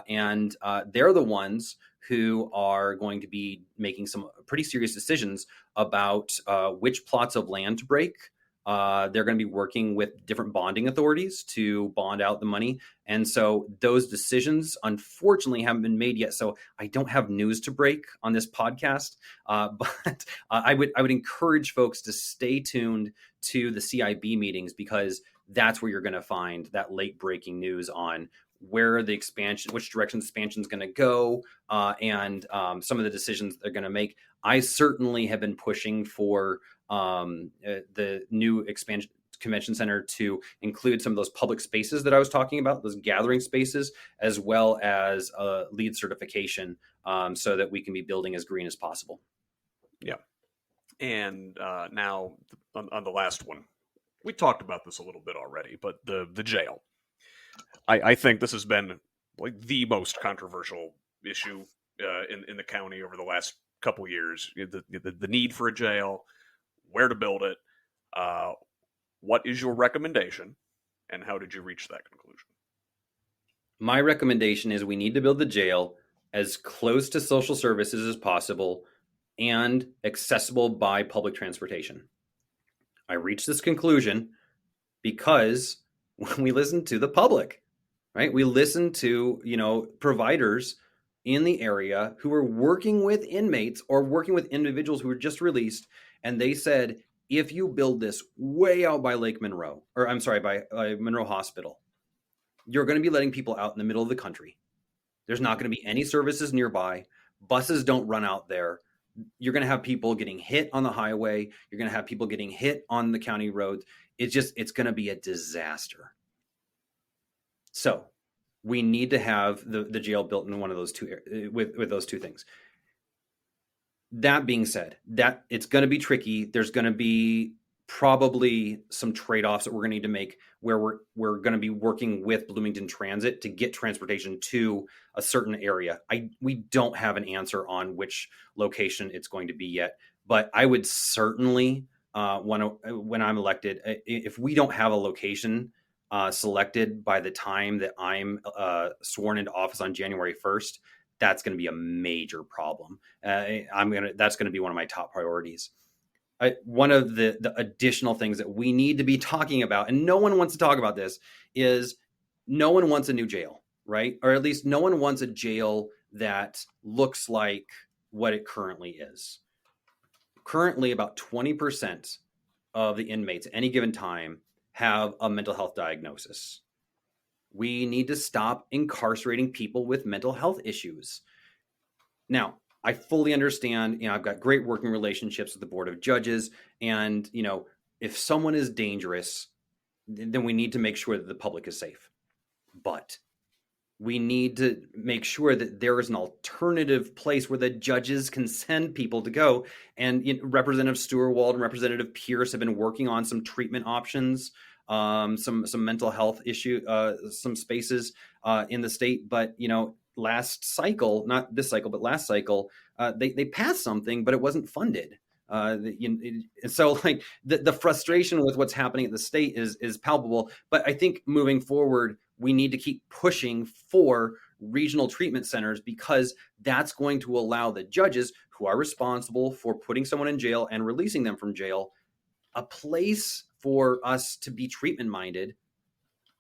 And they're the ones who are going to be making some pretty serious decisions about which plots of land to break. They're going to be working with different bonding authorities to bond out the money. And so those decisions, unfortunately, haven't been made yet. So I don't have news to break on this podcast. But I would encourage folks to stay tuned to the CIB meetings, because that's where you're going to find that late breaking news on where the expansion, which direction the expansion is going to go, and some of the decisions they're going to make. I certainly have been pushing for the new expansion convention center to include some of those public spaces that I was talking about, those gathering spaces, as well as LEED certification, so that we can be building as green as possible. Yeah. And now on the last one, we talked about this a little bit already, but the jail. I think this has been like the most controversial issue in the county over the last couple years. The need for a jail, where to build it. What is your recommendation, and how did you reach that conclusion? My recommendation is we need to build the jail as close to social services as possible and accessible by public transportation. I reached this conclusion because when we listened to the public, right? We listened to, providers in the area who were working with inmates or working with individuals who were just released. And they said, if you build this way out by Lake Monroe, or I'm sorry, by Monroe Hospital, you're going to be letting people out in the middle of the country. There's not going to be any services nearby. Buses don't run out there. You're going to have people getting hit on the highway. You're going to have people getting hit on the county roads. It's going to be a disaster. So we need to have the jail built in one of those two, with those two things. That being said, that it's going to be tricky. There's going to be probably some trade-offs that we're going to need to make, where we're going to be working with Bloomington Transit to get transportation to a certain area. We don't have an answer on which location it's going to be yet, but I would certainly when I'm elected, if we don't have a location selected by the time that I'm sworn into office on January 1st, that's going to be a major problem. That's going to be one of my top priorities. One of the additional things that we need to be talking about, and no one wants to talk about this, is no one wants a new jail, right? Or at least no one wants a jail that looks like what it currently is. Currently, about 20% of the inmates at any given time have a mental health diagnosis. We need to stop incarcerating people with mental health issues. Now, I fully understand, I've got great working relationships with the Board of Judges, and, if someone is dangerous, then we need to make sure that the public is safe. But we need to make sure that there is an alternative place where the judges can send people to go. And Representative Stewart-Wald and Representative Pierce have been working on some treatment options, some mental health issue, some spaces in the state. But last cycle, not this cycle, but last cycle, they passed something, but it wasn't funded. So like the frustration with what's happening at the state is palpable. But I think moving forward, we need to keep pushing for regional treatment centers, because that's going to allow the judges who are responsible for putting someone in jail and releasing them from jail a place for us to be treatment minded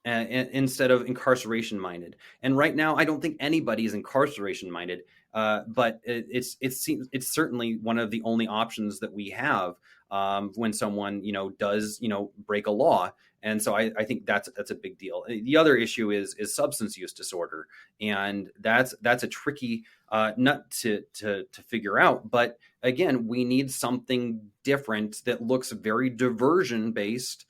instead of incarceration minded. And right now, I don't think anybody is incarceration minded, but it's certainly one of the only options that we have when someone does break a law. And so I think that's a big deal. The other issue is substance use disorder, and that's a tricky nut to figure out. But again, we need something different that looks very diversion based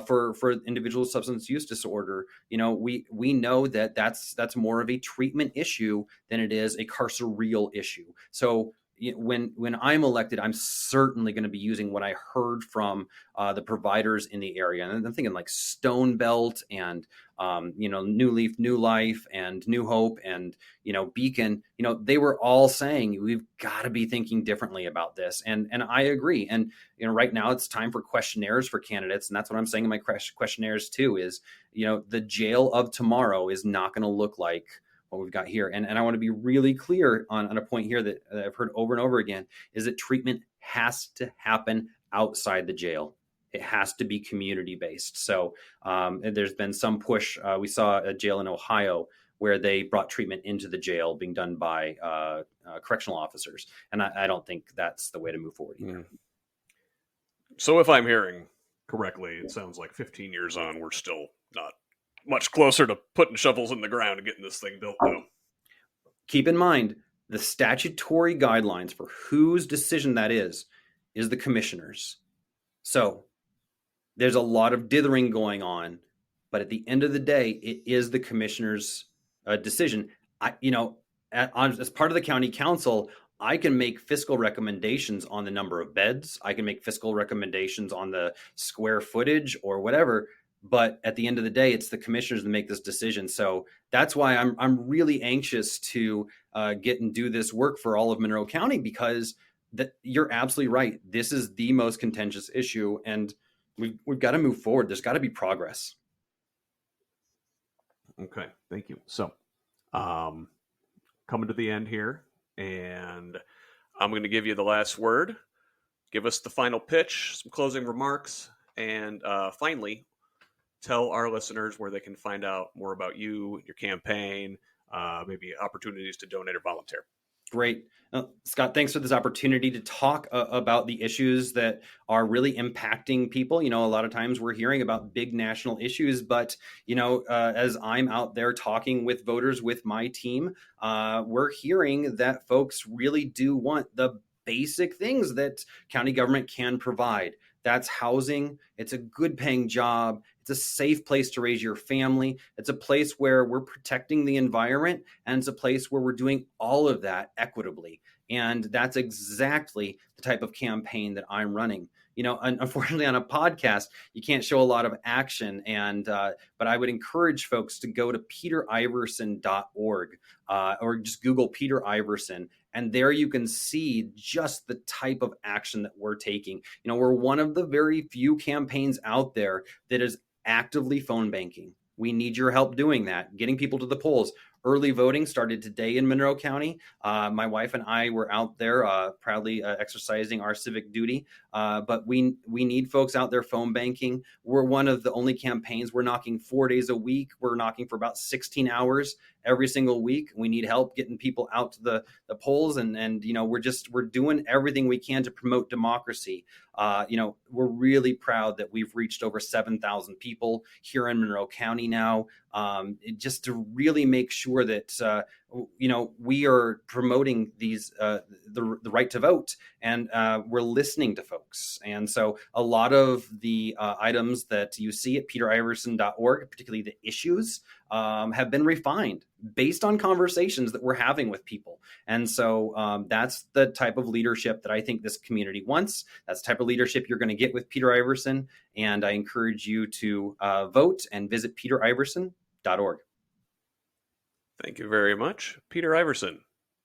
for individuals with substance use disorder. We know that that's more of a treatment issue than it is a carceral issue. So when I'm elected, I'm certainly going to be using what I heard from the providers in the area. And I'm thinking like Stone Belt and, New Leaf, New Life, and New Hope, and, Beacon, they were all saying, we've got to be thinking differently about this. And I agree. And, right now it's time for questionnaires for candidates. And that's what I'm saying in my questionnaires too, is, the jail of tomorrow is not going to look like what we've got here. And I want to be really clear on a point here that I've heard over and over again, is that treatment has to happen outside the jail. It has to be community based. So there's been some push. We saw a jail in Ohio where they brought treatment into the jail being done by correctional officers. And I don't think that's the way to move forward either. So if I'm hearing correctly, it sounds like 15 years on, we're still not much closer to putting shovels in the ground and getting this thing built, though. Keep in mind, the statutory guidelines for whose decision that is the commissioners. So there's a lot of dithering going on, but at the end of the day, it is the commissioner's decision. As part of the county council, I can make fiscal recommendations on the number of beds. I can make fiscal recommendations on the square footage or whatever. But at the end of the day, it's the commissioners that make this decision. So that's why I'm really anxious to get and do this work for all of Monroe County, because you're absolutely right. This is the most contentious issue, and we've got to move forward. There's got to be progress. Okay, thank you. So coming to the end here, and I'm going to give you the last word. Give us the final pitch, some closing remarks, and finally, tell our listeners where they can find out more about you, your campaign, maybe opportunities to donate or volunteer. Great. Scott, thanks for this opportunity to talk about the issues that are really impacting people. A lot of times we're hearing about big national issues, but, as I'm out there talking with voters with my team, we're hearing that folks really do want the basic things that county government can provide. That's housing. It's a good paying job. It's a safe place to raise your family. It's a place where we're protecting the environment, and it's a place where we're doing all of that equitably. And that's exactly the type of campaign that I'm running. Unfortunately, on a podcast, you can't show a lot of action, but I would encourage folks to go to peteriversen.org or just Google Peter Iversen, and there you can see just the type of action that we're taking. We're one of the very few campaigns out there that is actively phone banking. We need your help doing that, getting people to the polls. Early voting started today in Monroe County. My wife and I were out there proudly exercising our civic duty. But we need folks out there phone banking. We're one of the only campaigns. We're knocking 4 days a week. We're knocking for about 16 hours every single week. We need help getting people out to the polls, and we're doing everything we can to promote democracy. We're really proud that we've reached over 7,000 people here in Monroe County now, just to really make sure that we are promoting these the right to vote, and we're listening to folks. And so a lot of the items that you see at peteriversen.org, particularly the issues, have been refined based on conversations that we're having with people. And so that's the type of leadership that I think this community wants. That's the type of leadership you're going to get with Peter Iversen. And I encourage you to vote and visit peteriversen.org. Thank you very much, Peter Iversen.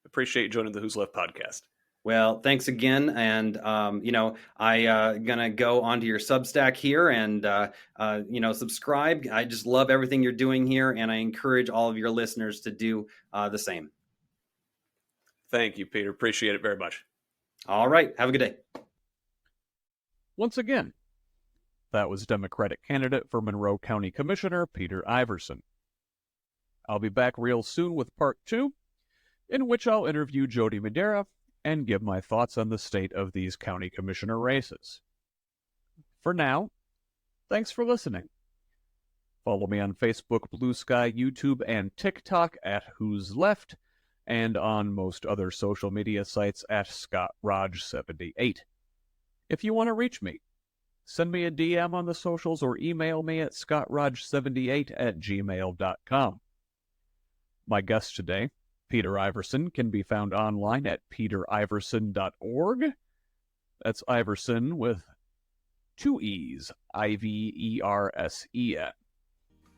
Appreciate you joining the Who's Left podcast. Well, thanks again. And, I going to go onto your Substack here and, subscribe. I just love everything you're doing here, and I encourage all of your listeners to do the same. Thank you, Peter. Appreciate it very much. All right. Have a good day. Once again, that was Democratic candidate for Monroe County Commissioner Peter Iversen. I'll be back real soon with part 2, in which I'll interview Jody Madera and give my thoughts on the state of these county commissioner races. For now, thanks for listening. Follow me on Facebook, Blue Sky, YouTube, and TikTok at Who's Left, and on most other social media sites at ScottRodge78. If you want to reach me, send me a DM on the socials or email me at scottrodge78@gmail.com. My guest today, Peter Iversen, can be found online at peteriversen.org. That's Iversen with 2 E's, Iversen.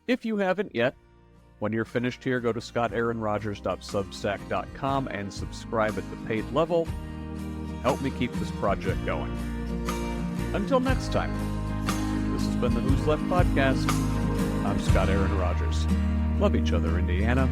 If you haven't yet, when you're finished here, go to scottaaronrogers.substack.com and subscribe at the paid level. Help me keep this project going. Until next time, this has been the Who's Left podcast. I'm Scott Aaron Rogers. Love each other, Indiana.